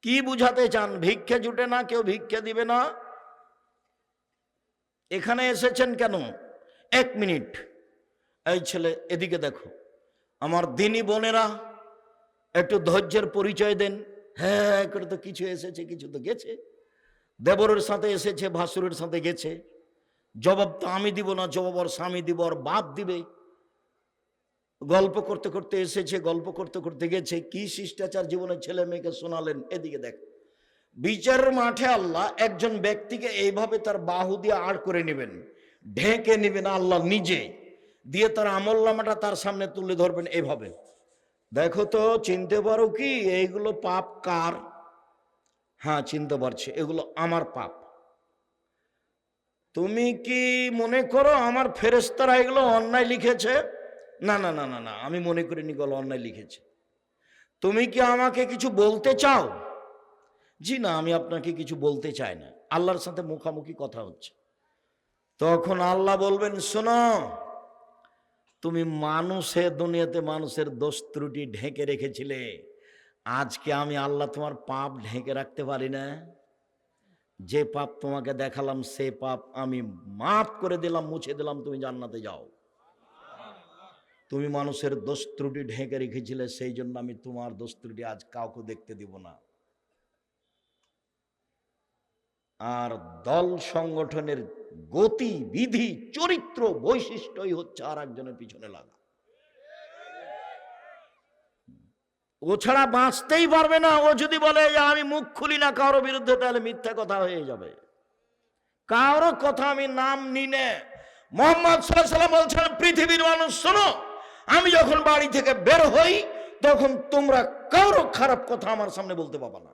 কি বুঝাতে চান? ভিক্ষে জুটে না, কেউ ভিক্ষে দিবে না, এখানে এসেছেন কেন? 1 মিনিট, এই ছেলে এদিকে দেখো। আমার দিনী বোনেরা, একটু ধৈর্যের পরিচয় দেন। হ্যাঁ করে তো কিছু এসেছে, কিছু তো গেছে। দেবরের সাথে এসেছে, ভাসুরের সাথে গেছে। জবাব তো আমি দিব না, জবাব ওর স্বামী দিব, ওর বাপ দিবে। গল্প করতে করতে এসেছে, গল্প করতে করতে গেছে। কি শিষ্টাচার জীবনে ছেলে মেয়েকে শোনালেন। এদিকে দেখ, বিচারের মাঠে আল্লাহ একজন ব্যক্তিকে এইভাবে তার বাহু দিয়ে আড় করে নেবেন, ঢেকে নেবেন আল্লাহ নিজে, দিয়ে তার আমলনামাটা তার সামনে তুলে ধরবেন এইভাবে। দেখো তো, চিনতে পারো কি এইগুলো পাপ কার? হ্যাঁ চিনতে পারছি, এগুলো আমার পাপ। তুমি কি মনে করো আমার ফেরেশতারা এগুলো অন্যায় লিখেছে? না না না না না, আমি মনে করিনি এগুলো অন্যায় লিখেছে। তুমি কি আমাকে কিছু বলতে চাও? জি না, আমি আপনাকে কিছু বলতে চাই না। আল্লাহর সাথে মুখামুখি কথা হচ্ছে। তখন আল্লাহ বলবেন, শোনো, তুমি মানুষের দুনিয়াতে মানুষের দোষ ত্রুটি ঢেকে রেখেছিলে, আজকে আমি আল্লাহ তোমার পাপ ঢেকে রাখতে পারি না। যে পাপ তোমাকে দেখালাম সে পাপ আমি মাফ করে দিলাম, মুছে দিলাম, তুমি জান্নাতে যাও। তুমি মানুষের দোষ ত্রুটি ঢেকে রেখেছিলে, সেই জন্য আমি তোমার দোষ ত্রুটি আজ কাউকে দেখতে দিব না। আর দল সংগঠনের গতি বিধি চরিত্র বৈশিষ্ট্যই হচ্ছে আর একজনের পিছনে লাগা। ও ছাড়া বাঁচতেই পারবে না। ও যদি বলে যে আমি মুখ খুলি না কারোর বিরুদ্ধে, তাহলে মিথ্যা কথা হয়ে যাবে। কারো কথা আমি নাম নিনে। মুহাম্মদ সাল্লাল্লাহু আলাইহি ওয়াসাল্লাম বলছেন, পৃথিবীর মানুষ শোনো, আমি যখন বাড়ি থেকে বের হই তখন তোমরা কারো খারাপ কথা আমার সামনে বলতে পারবে না।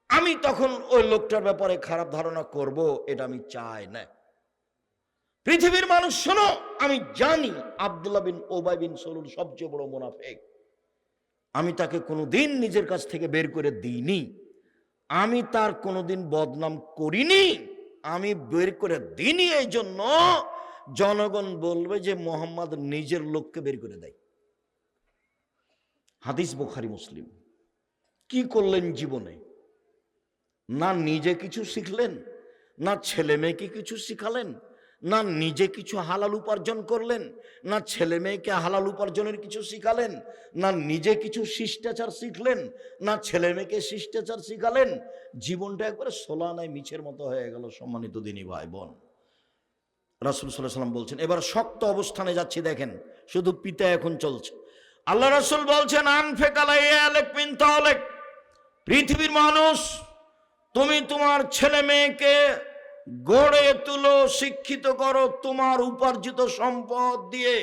আমি তখন ওই লোকটার ব্যাপারে খারাপ ধারণা করব, এটা আমি চাই না। পৃথিবীর মানুষ শোনো, আমি জানি আব্দুল্লাহ বিন উবাই বিন সলুল সবচেয়ে বড় মুনাফিক। আমি তাকে কোনোদিন নিজের কাছ থেকে বের করে দিইনি, আমি তার কোনোদিন বদনাম করিনি, আমি বের করে দিইনি। এই জন্য জনগণ বলবে যে মোহাম্মদ নিজের লোককে বের করে দেয়। হাদিস বুখারী মুসলিম। কি করলেন জীবনে? না নিজে কিছু শিখলেন, না ছেলে মেয়েকে কিছু শিখালেন, না নিজে কিছু হালাল উপার্জন করলেন, না ছেলে মেয়েকে হালাল উপার্জনের কিছু শিখালেন, না নিজে কিছু শিষ্টাচার শিখলেন, না ছেলে মেয়েকে শিষ্টাচার শিখালেন। জীবনটা একবারে সোলানায় মিছের মতো হয়ে গেল। সম্মানিত দিনী ভাই বোন, রাসূল সাল্লাল্লাহু আলাইহি ওয়াসাল্লাম বলছেন, এবার শক্ত অবস্থানে যাচ্ছি। দেখেন, শুধু পিতা এখন চলছে। আল্লাহ রাসূল বলছেন, আনফিক আলাইক মিন তাওলিক। পৃথিবীর মানুষ, তুমি তোমার ছেলে মেয়েকে গড়ে তুলো, শিক্ষিত করো তোমার উপার্জিত সম্পদ দিয়ে।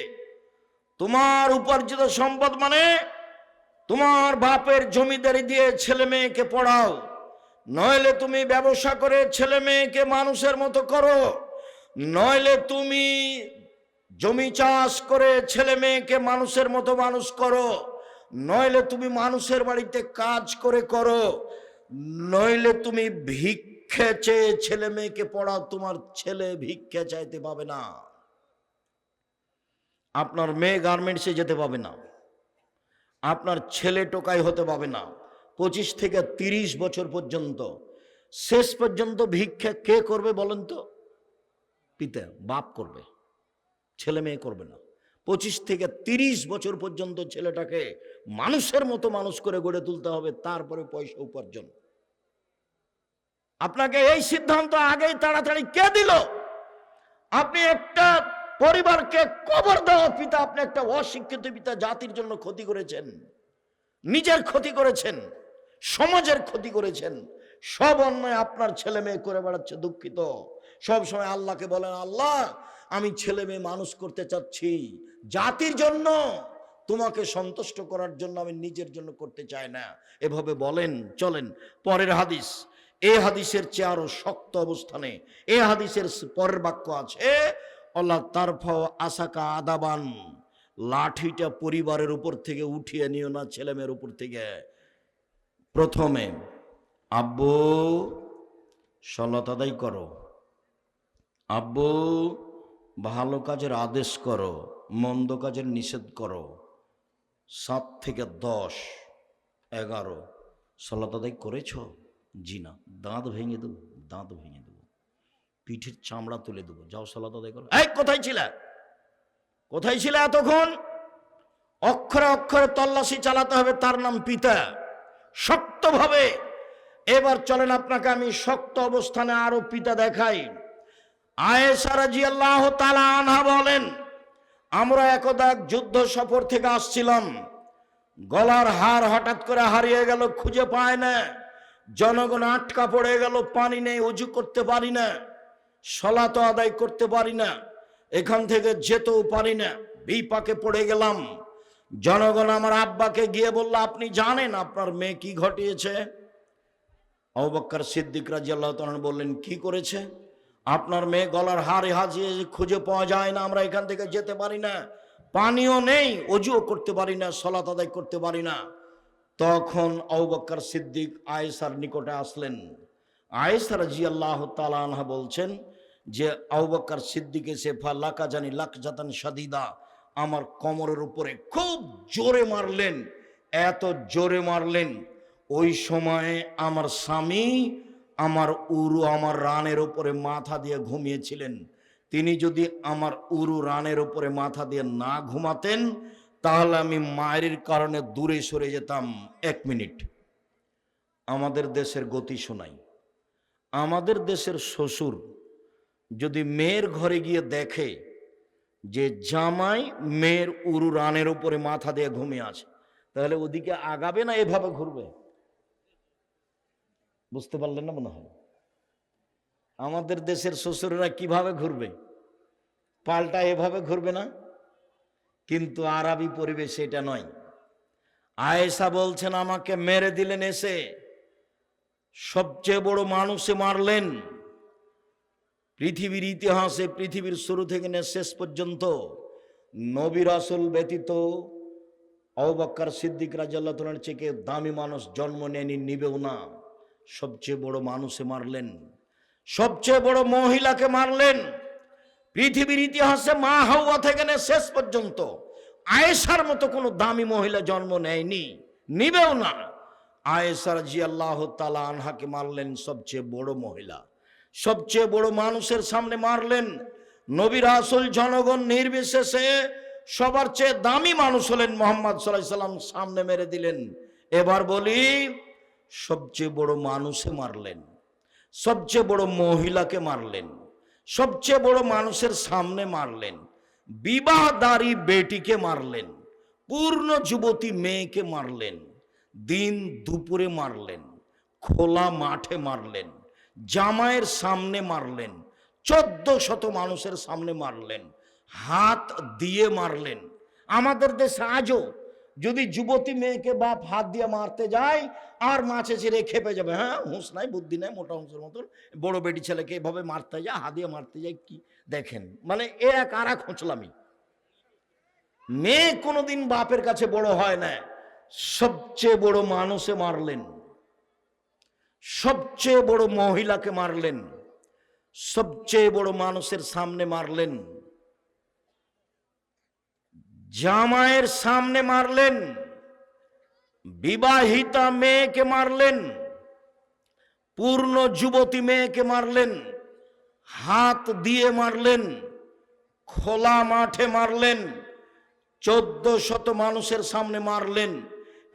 তোমার উপার্জিত সম্পদ মানে তোমার বাপের জমিদারি দিয়ে ছেলে মেয়েকে পড়াও, নইলে তুমি ব্যবসা করে ছেলে মেয়েকে মানুষের মতো করো, নইলে তুমি জমি চাষ করে ছেলে মেয়েকে মানুষের মতো মানুষ করো, নইলে তুমি মানুষের বাড়িতে কাজ করে করো, নইলে তুমি ভিক্ষে চেয়ে ছেলে মেয়েকে পড়াও। তোমার ছেলে ভিক্ষে চাইতে পাবে না, আপনার মেয়ে গার্মেন্টসে যেতে পাবে না, আপনার ছেলে টোকাই হতে পাবে না। 25 থেকে 30 বছর পর্যন্ত, শেষ পর্যন্ত ভিক্ষা কে করবে বলেন তো? পিতা, বাপ করবে, ছেলে মেয়ে করবে না। 25 থেকে 30 বছর পর্যন্ত ছেলেটাকে মানুষের মতো মানুষ করে গড়ে তুলতে হবে, তারপরে পয়সা উপার্জন। আপনাকে এই সিদ্ধান্ত আগেই তাড়াতাড়ি কে দিল? আপনি একটা পরিবারকে কবর দেওয়া পিতা, আপনি একটা অশিক্ষিত পিতা, জাতির জন্য ক্ষতি করেছেন, নিজের ক্ষতি করেছেন, সমাজের ক্ষতি করেছেন। সব অন্যায় আপনার ছেলে মেয়ে করে বেড়াচ্ছে। দুঃখিত। সব সময় আল্লাহকে বলেন, আল্লাহ আমি ছেলে মেয়ে মানুষ করতে চাচ্ছি জাতির জন্য, তোমাকে সন্তুষ্ট করার জন্য, আমি নিজের জন্য করতে চাই না। এভাবে বলেন, চলেন। পরের হাদিস, এই হাদিসের চেয়ে আরো শক্ত অবস্থানে এই হাদিসের পরের বাক্য আছে, আল্লাহ তারফাও আসাকা আদাবান, লাঠিটা পরিবারের উপর থেকে উঠিয়ে নিও না, ছেলেমেয়ের উপর থেকে। প্রথমে আব্বু সালাত আদায় করো, আব্বু ভালো কাজের আদেশ করো, মন্দ কাজের নিষেধ করো। 7 থেকে 10, 11 সালাত আদায় করেছ? জি না। দাঁত ভেঙে দেবো, দাঁত ভেঙে দেবো, পিঠের চামড়া তুলে দেবো। যাও সালাত আদায় করো। এই কোথায় ছিলে, কোথায় ছিলে এতক্ষণ? অক্ষরে অক্ষরে তল্লাশি চালাতে হবে, তার নাম পিতা। শক্তভাবে। এবার চলেন আপনাকে আমি শক্ত অবস্থানে আরো পিতা দেখাই। আয়েশা রাদিয়াল্লাহু তাআলা আনহা বলেন, আমরা একদা যুদ্ধ সফর থেকে আসছিলাম, গলার হার হঠাৎ করে হারিয়ে গেল, খুঁজে পায় না। জনগণ আটকা পড়ে গেল, পানি নেই, ওযু করতে পারি না, সালাত আদায় করতে পারি না, এখান থেকে যেতেও পারি না, বিপাকে পড়ে গেলাম। জনগণ আমার আব্বাকে গিয়ে বলল, আপনি জানেন আপনার মেয়ে কি ঘটিয়েছে? আবু বকর সিদ্দিক রাদিয়াল্লাহু তাআলা বললেন, কি করেছে? আপনার মেয়ে গলার হারে হাজিয়ে খুঁজে পাওয়া যায় না, আমরা এখান থেকে যেতে পারি না, পানিও নেই, ওযুও করতে পারি না, সালাত আদায় করতে পারি না। তখন আবু বকর সিদ্দিক আয়েশার নিকটে আসলেন। আয়েশা রাদিয়াল্লাহু তাআলা আনহা বলছেন যে আবু বকর সিদ্দিক এসে ফালাকা জানি লাকজাতান শাদীদা, আমার কোমরের উপরে খুব জোরে মারলেন, এত জোরে মারলেন। ওই সময়ে আমার স্বামী আমার উরু, আমার রানের উপরে মাথা দিয়ে ঘুমিয়েছিলেন। তিনি যদি আমার উরু রানের উপরে মাথা দিয়ে না ঘুমাতেন, তাহলে আমি মায়ের কারণে দূরে সরে যেতাম। 1 মিনিট আমাদের দেশের গতি শোনাই। আমাদের দেশের শ্বশুর যদি মেয়ের ঘরে গিয়ে দেখে যে জামাই মেয়ের উরু রানের উপরে মাথা দিয়ে ঘুমিয়ে আছে, তাহলে ওদিকে আগাবে না এভাবে ঘুরবে? বুঝতে পারলেন না মনে হয়? আমাদের দেশের শ্বশুররা কিভাবে ঘুরবে? পাল্টা এভাবে ঘুরবে না? কিন্তু আরবি পরিবেশে এটা নয়। আয়েশা বলছেন, আমাকে মেরে দিলেন, এসে সবচেয়ে বড় মানুষে মারলেন। পৃথিবীর ইতিহাসে, পৃথিবীর শুরু থেকে শেষ পর্যন্ত নবী রাসূল ব্যতীত আবু বকর সিদ্দিক রাদিয়াল্লাহু তাআলার চেয়ে দামি মানুষ জন্ম নেয়নি, নিবেও না। সবচেয়ে বড় মানুষে মারলেন, সবচেয়ে বড় মহিলাকে মারলেন। পৃথিবীর ইতিহাসে মা হাওয়া থেকে শেষ পর্যন্ত আয়েশার মতো কোনো দামি মহিলা জন্ম নেয়নি, নিবেও না। আয়েশা রাদিয়াল্লাহু তাআলা আনহাকে মারলেন, সবচেয়ে বড় মহিলা, সবচেয়ে বড় মানুষের সামনে মারলেন। নবী রাসূল জনগণ নির্বিশেষে সবার চেয়ে দামি মানুষ হলেন মুহাম্মদ সাল্লাল্লাহু আলাইহি সাল্লাম, সামনে মেরে দিলেন। এবার বলি, সবচেয়ে বড় মানুষে মারলেন, সবচেয়ে বড় মহিলাকে মারলেন, সবচেয়ে বড় মানুষের সামনে মারলেন, বিবাহদারী বেটিকে মারলেন, পূর্ণ যুবতী মেয়েকে মারলেন, দিন দুপুরে মারলেন, খোলা মাঠে মারলেন, জামাইয়ের সামনে মারলেন, 1400 মানুষের সামনে মারলেন, হাত দিয়ে মারলেন। আমাদের দেশে আজও যদি যুবতী মেয়েকে বাপ হাত দিয়ে মারতে যায়, আর মাছে ছেড়ে খেপে যাবে, হ্যাঁ হুঁশ নাই, বুদ্ধি নাই, মোটা হুঁশের মতন বড় বেটি ছেলেকে এভাবে মারতে যায়, হাত দিয়ে মারতে যায়। কি দেখেন, মানে এক আর এক খোঁচলামি। মেয়ে কোনোদিন বাপের কাছে বড় হয় না। সবচেয়ে বড় মানুষে মারলেন, সবচেয়ে বড় মহিলাকে মারলেন, সবচেয়ে বড় মানুষের সামনে মারলেন, জামাইয়ের সামনে মারলেন, বিবাহিতা মেয়েকে মারলেন, পূর্ণ যুবতী মেয়েকে মারলেন, হাত দিয়ে মারলেন, খোলা মাঠে মারলেন, 1400 মানুষের সামনে মারলেন।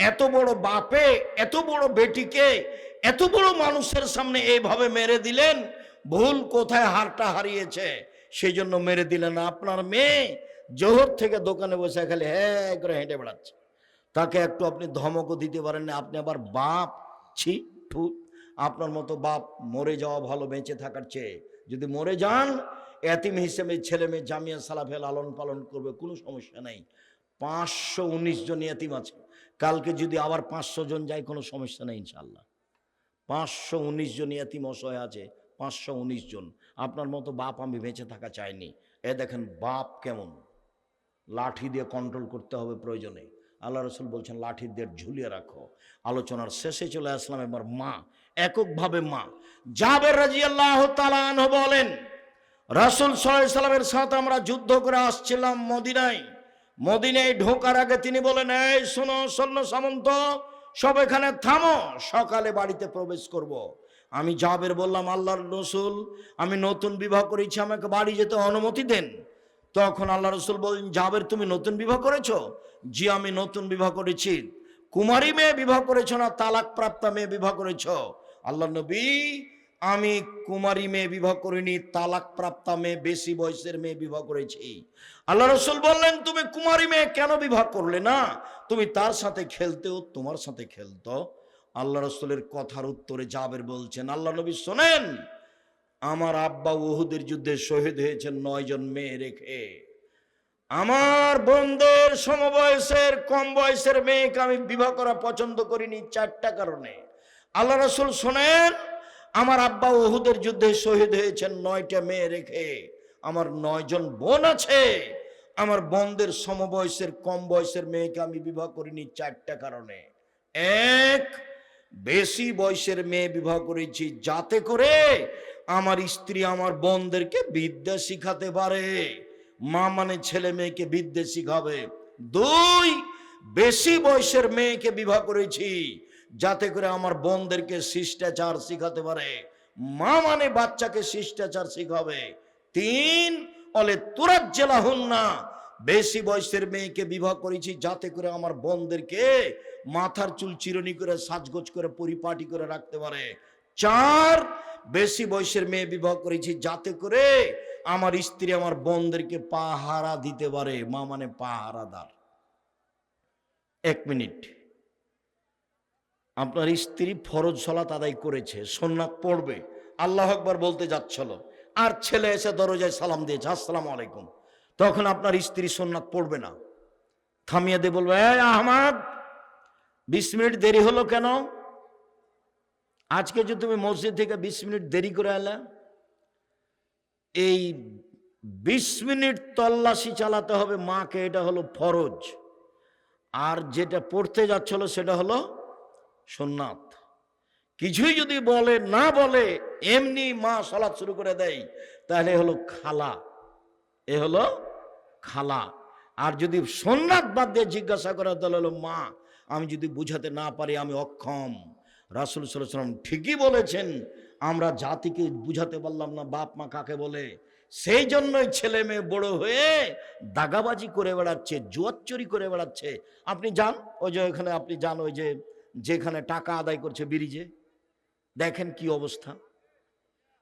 এত বড় বাপে এত বড় বেটিকে এত বড় মানুষের সামনে এইভাবে মেরে দিলেন। ভুল কোথায়, হারটা হারিয়েছে, সেই জন্য মেরে দিলেন। আপনার মেয়ে জোহর থেকে দোকানে বসে খালি হ্যাঁ করে হেঁটে বেড়াচ্ছে, তাকে একটু আপনি ধমকও দিতে পারেন না। আপনি আবার বাপ, ছি ঠু, আপনার মতো বাপ মরে যাওয়া ভালো বেঁচে থাকার চেয়ে। যদি মরে যান, এতিম হিসেবে ছেলে মেয়ে জামিয়া সালাফে লালন পালন করবে, কোনো সমস্যা নেই। 519 জন এতিম আছে, কালকে যদি আবার 500 জন যায়, কোনো সমস্যা নেই ইনশাল্লাহ। 519 জন এতিম অসহায় আছে, 519 জন। আপনার মতো বাপ আমি বেঁচে থাকা চাইনি। এ দেখেন বাপ কেমন, লাঠি দিয়ে কন্ট্রোল করতে হবে প্রয়োজনে। আল্লাহ রসুল বলছেন লাঠি দিয়ে ঝুলিয়ে রাখো। আলোচনার শেষে চলে আসলাম এবার মা, এককভাবে মা। জাবের রাদিয়াল্লাহু তাআলা আনহু বলেন, রাসূল সাল্লাল্লাহু আলাইহি সাল্লামের সাথে আমরা যুদ্ধ করে আসছিলাম মদিনায়। মদিনায় ঢোকার আগে তিনি বলেন, এই শোনো সৈন্য সামন্ত, সব এখানে থামো, সকালে বাড়িতে প্রবেশ করব। আমি জাবের বললাম, আল্লাহর রসুল, আমি নতুন বিবাহ করেছি, আমাকে বাড়ি যেতে অনুমতি দেন। তখন আল্লাহ রসুল বলেন, জাবের তুমি নতুন বিবাহ করেছো? জি, আমি নতুন বিবাহ করেছি। কুমারী মেয়ে বিবাহ করেছো না তালাক প্রাপ্তা মেয়ে বিবাহ করেছো? আল্লাহ নবী, আমি কুমারী মেয়ে বিবাহ করিনি, তালাক প্রাপ্তা মেয়ে, বেশি বয়সের মেয়ে বিবাহ করেছি। আল্লাহ রসুল বললেন, তুমি কুমারী মেয়ে কেন বিবাহ করলে না? তুমি তার সাথে খেলতেও, তোমার সাথে খেলতো। আল্লাহ রসুলের কথার উত্তরে জাবের বলছেন, আল্লাহ নবী শোনেন, আমার আব্বা উহুদের যুদ্ধে শহীদ হয়েছেন 9 জন মেয়ে রেখে। আমার বোনদের সমবয়সের কম বয়সের মেয়েকে আমি বিবাহ করা পছন্দ করিনি 4টা কারণে। আল্লাহ রসুল শোনেন, আমার আব্বা উহুদের যুদ্ধে শহীদ হয়েছেন 9টা মেয়ে রেখে। আমার 9 জন বোন আছে, আমার বোনদের সমবয়সের কম বয়সের মেয়েকে আমি বিবাহ করিনি 4টা কারণে। এক, বেশি বয়সের মেয়ে বিবাহ করেছি যাতে করে আমার স্ত্রী আমার বোনদেরকে বিদ্যা শিখাতে পারে। মা মানে ছেলে মেয়েকে বিদ্যা শিখাবে। 2, বেশি বয়সের মেয়েকে বিবাহ করেছি যাতে করে আমার বোনদেরকে শিষ্টাচার শিখাতে পারে। মা মানে বাচ্চাকে শিষ্টাচার শিখাবে। 3, অলে তুরাজ্জালাহুন্না, বেশি বয়সের মেয়েকে বিবাহ করেছি যাতে করে আমার বোনদেরকে মাথার চুল চিরুনি করে সাজগোজ করে পরিপাটি করে রাখতে পারে। 4, বেশি বয়সের মেয়ে বিবাহ করেছি যাতে করে আমার স্ত্রী আমার বোনদেরকে পাহারা দিতে পারে। মা মানে পাহারাদার। 1 মিনিট, আপনার স্ত্রী ফরজ সালাত আদায় করেছে, সুন্নাত পড়বে, আল্লাহু আকবার বলতে যাচ্ছিল, আর ছেলে এসে দরজায় সালাম দিয়েছে, আসসালামু আলাইকুম। তখন আপনার স্ত্রী সুন্নাত পড়বে না, থামিয়ে দিয়ে বলবে, এই আহমদ, 20 মিনিট দেরি হলো কেন? আজকে যে তুমি মসজিদ থেকে 20 মিনিট দেরি করে এলে, এই 20 মিনিট তল্লাশি চালাতে হবে মাকে, এটা হলো ফরজ। আর যেটা পড়তে যাচ্ছিল সেটা হলো সুন্নাত। কিছুই যদি বলে না বলে, এমনি মা সালাত শুরু করে দেয়, তাহলে হলো খালা, এ হলো খালা। আর যদি সুন্নাত বাদ দিয়ে জিজ্ঞাসা করে, তাহলে হলো মা, আমি যদি বুঝাতে না পারি আমি অক্ষম। রাসূল সাল্লাল্লাহু আলাইহি ওয়াসাল্লাম ঠিকই বলেছেন, আমরা জাতিকে বুঝাতে পারলাম না বাপ মা কাকে বলে, সেই জন্যই ছেলে মেয়ে বড় হয়ে দাগাবাজি করে বেড়াচ্ছে, জুয়াচুরি করে বেড়াচ্ছে। আপনি যান ওই যে ওখানে, আপনি যান ওই যে যেখানে টাকা আদায় করছে ব্রিজে, দেখেন কি অবস্থা।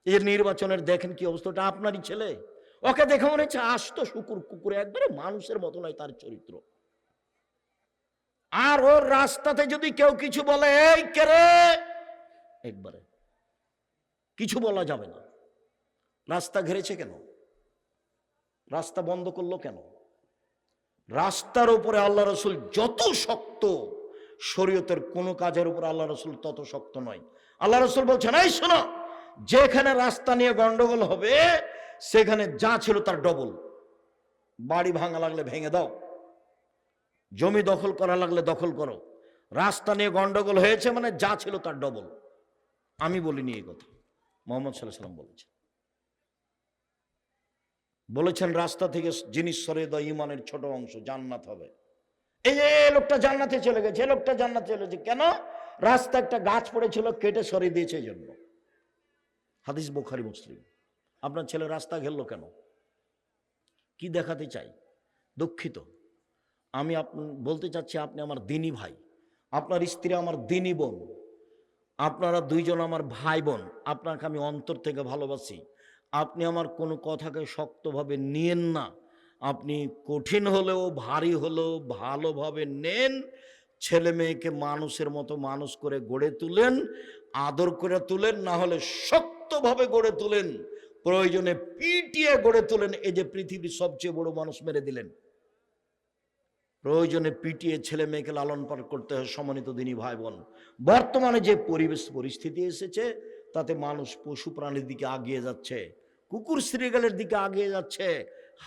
এর নির্বাচনের দেখেন কি অবস্থা, ওটা আপনারই ছেলে। ওকে দেখে মনে হচ্ছে আস্ত শুকুর কুকুরে, একবারে মানুষের মতো নয় তার চরিত্র। আর ওর রাস্তাতে যদি কেউ কিছু বলে, এই কে রে, একবারে কিছু বলা যাবে না। রাস্তা ঘেরেছে কেন? রাস্তা বন্ধ করলো কেন? রাস্তার উপরে আল্লাহ রসুল যত শক্ত, শরীয়তের কোন কাজের উপর আল্লাহ রসুল তত শক্ত নয়। আল্লাহ রসুল বলছেন, এই শোনো, যেখানে রাস্তা নিয়ে গন্ডগোল হবে সেখানে যা ছিল তার ডবল। বাড়ি ভাঙা লাগলে ভেঙে দাও, জমি দখল করা লাগলে দখল করো, রাস্তা নিয়ে গন্ডগোল হয়েছে মানে যা ছিল তার ডবল। আমি বলিনি এই কথা, মুহাম্মদ সাল্লাল্লাহু আলাইহি ওয়াসাল্লাম বলেছেন। বলেছেন রাস্তা থেকে জিনিস সরিয়ে দাও, ইমানের ছোট অংশ, জান্নাত হবে। এই যে লোকটা জান্নাতে চলে গেছে, লোকটা জান্নাতে চলে গেছে কেন? রাস্তা একটা গাছ পড়েছিল, কেটে সরিয়ে দিয়েছে এই জন্য। হাদিস বুখারী মুসলিম। আপনার ছেলে রাস্তা ঘেরলো কেন? কি দেখাতে চাই? দুঃখিত, আমি বলতে চাচ্ছি, আপনি আমার দিনী ভাই, আপনার স্ত্রী আমার দিনী বোন, আপনারা দুইজন আমার ভাই বোন, আপনাকে আমি অন্তর থেকে ভালোবাসি। আপনি আমার কোনো কথাকে শক্তভাবে নিয়েন না, আপনি কঠিন হলেও ভারী হলেও ভালোভাবে নেন। ছেলে মেয়েকে মানুষের মতো মানুষ করে গড়ে তুলেন, আদর করে তুলেন, না হলে শক্তভাবে গড়ে তুলেন, প্রয়োজনে পিটিয়ে গড়ে তুলেন। এই যে পৃথিবীর সবচেয়ে বড় মানুষ মেরে দিলেন, প্রয়োজনে পিটিয়ে ছেলে মেয়েকে লালন পালন করতে হয়। সম্মানিত দিনী ভাই বোন, বর্তমানে যে পরিবেশ পরিস্থিতি এসেছে তাতে মানুষ পশু প্রাণীর দিকে আগিয়ে যাচ্ছে, কুকুর শ্রীগালের দিকে আগিয়ে যাচ্ছে,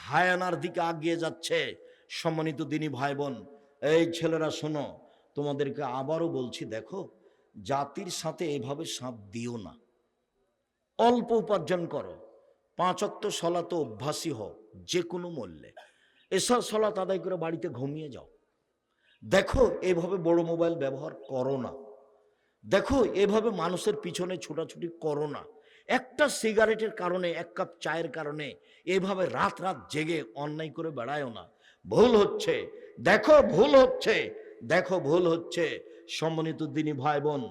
হায়ানার দিকে আগিয়ে যাচ্ছে। সম্মানিত দিনী ভাই বোন, এই ছেলেরা শোনো, তোমাদেরকে আবারও বলছি, দেখো জাতির সাথে এভাবে সাথ দিও না। অল্প উপার্জন করো, 5 ওয়াক্ত সলাত অভ্যাসী হও যে কোনো মূল্যে। এসব সলাত আদায় করে বাড়িতে ঘুমিয়ে যাও। দেখো এভাবে বড় মোবাইল ব্যবহার করো না। দেখো এভাবে মানুষের পিছনে ছোটাছুটি করো না। একটা সিগারেটের কারণে, 1 কাপ চায়ের কারণে এভাবে রাত রাত জেগে অন্যায় করে বেড়ায়ও না। ভুল হচ্ছে, দেখো ভুল হচ্ছে, দেখো ভুল হচ্ছে। সম্মানিত দিনী ভাই বোন,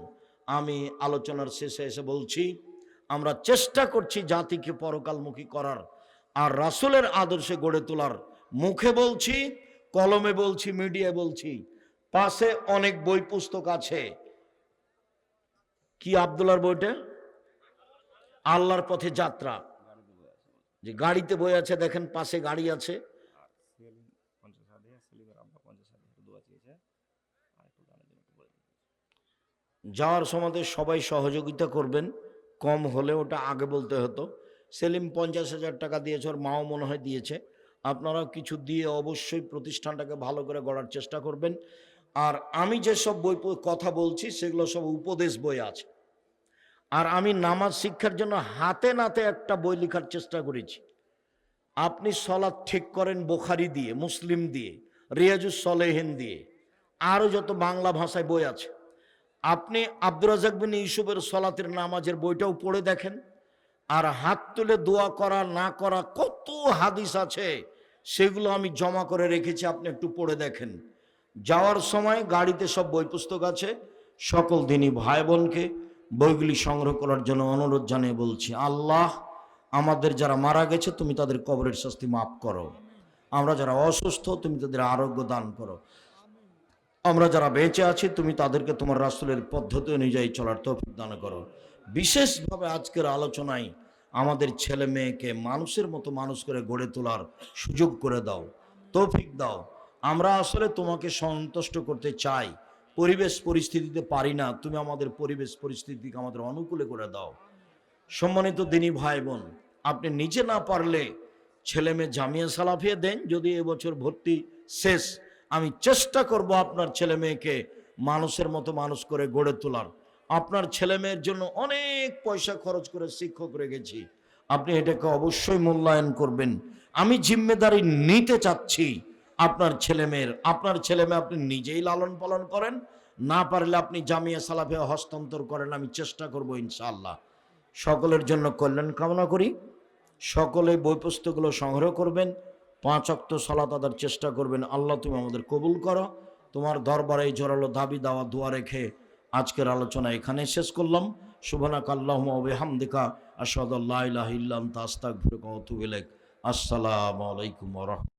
আমি আলোচনার শেষে এসে বলছি, আমরা চেষ্টা করছি জাতিকে পরকালমুখী করার আর রাসূলের আদর্শে গড়ে তোলার। মুখে বলছি, কলমে বলছি, মিডিয়ায় বলছি। পাশে অনেক বই পুস্তক আছে। কি আব্দুল্লাহর বইটা? আল্লাহর পথে যাত্রা। যে গাড়িতে বই আছে, দেখেন পাশে গাড়ি আছে। যাওয়ার সময় সবাই সহযোগিতা করবেন, কম হলে ওটা আগে বলতে হতো। সেলিম 50,000 টাকা দিয়েছে, ওর মাও মনে হয় দিয়েছে। আপনারাও কিছু দিয়ে অবশ্যই প্রতিষ্ঠানটাকে ভালো করে গড়ার চেষ্টা করবেন। আর আমি যেসব বই কথা বলছি সেগুলো সব উপদেশ বই আছে। আর আমি নামাজ শিক্ষার জন্য হাতে নাতে একটা বই লেখার চেষ্টা করেছি। আপনি সলাৎ ঠিক করেন বুখারী দিয়ে, মুসলিম দিয়ে, রিয়াজুস সলেহিন দিয়ে, আরও যত বাংলা ভাষায় বই আছে। আপনি আব্দুর রাজ্জাক বিন ইউসুফের সলাতের নামাজের বইটাও পড়ে দেখেন। আর হাত তুলে দোয়া করা না করা কত হাদিস আছে, সেগুলো আমি জমা করে রেখেছি, আপনি একটু পড়ে দেখেন। যাওয়ার সময় গাড়িতে সব বই পুস্তক আছে। সকল দিনই ভাই বোনকে বইগুলি সংগ্রহ করার জন্য অনুরোধ জানিয়ে বলছি, আল্লাহ আমাদের যারা মারা গেছে তুমি তাদের কবরের শাস্তি মাফ করো। আমরা যারা অসুস্থ তুমি তাদের আরোগ্য দান করো। আমরা যারা বেঁচে আছি তুমি তাদেরকে তোমার রাসূলের পদ্ধতি অনুযায়ী চলার তৌফিক দান করো। বিশেষভাবে আজকের আলোচনায় আমাদের ছেলে মেয়েকে মানুষের মতো মানুষ করে গড়ে তোলার সুযোগ করে দাও, তৌফিক দাও। আমরা আসলে তোমাকে সন্তুষ্ট করতে চাই, পরিবেশ পরিস্থিতিতে পারি না, তুমি আমাদের পরিবেশ পরিস্থিতিকে আমাদের অনুকূলে করে দাও। সম্মানিত দিনী ভাই বোন, আপনি নিজে না পারলে ছেলে মেয়ে জামিয়া সালাফিয়া দেন। যদি এবছর ভর্তি শেষ, আমি চেষ্টা করব আপনার ছেলে মেয়েকে মানুষের মতো মানুষ করে গড়ে তোলার। আপনার ছেলে মেয়ের জন্য অনেক পয়সা খরচ করে শিক্ষক রেখেছি, আপনি এটাকে অবশ্যই মূল্যায়ন করবেন। আমি জিম্মেদারি নিতে চাচ্ছি আপনার ছেলে মেয়ের। আপনার ছেলে মেয়ে আপনি নিজেই লালন পালন করেন, না পারলে আপনি জামিয়া সালাফিয়া হস্তান্তর করেন, আমি চেষ্টা করব ইনশাআল্লাহ। সকলের জন্য কল্যাণ কামনা করি। সকলে বই পুস্তকগুলো সংগ্রহ করবেন, 5 ওয়াক্ত সালাত আদার চেষ্টা করবেন। আল্লাহ তুমি আমাদের কবুল করো। তোমার দরবারে এই জোরালো দাবি দাওয়া দোয়া রেখে আজকের আলোচনা এখানে শেষ করলাম। সুবহানাকা আল্লাহুম্মা ওয়া বিহামদিকা আশহাদু আল্লা ইলাহা ইল্লা আনতা আস্তাগফিরুকা ওয়া আতুবু ইলাইক। আসসালামু আলাইকুম ওয়া রাহমাতুল্লাহ।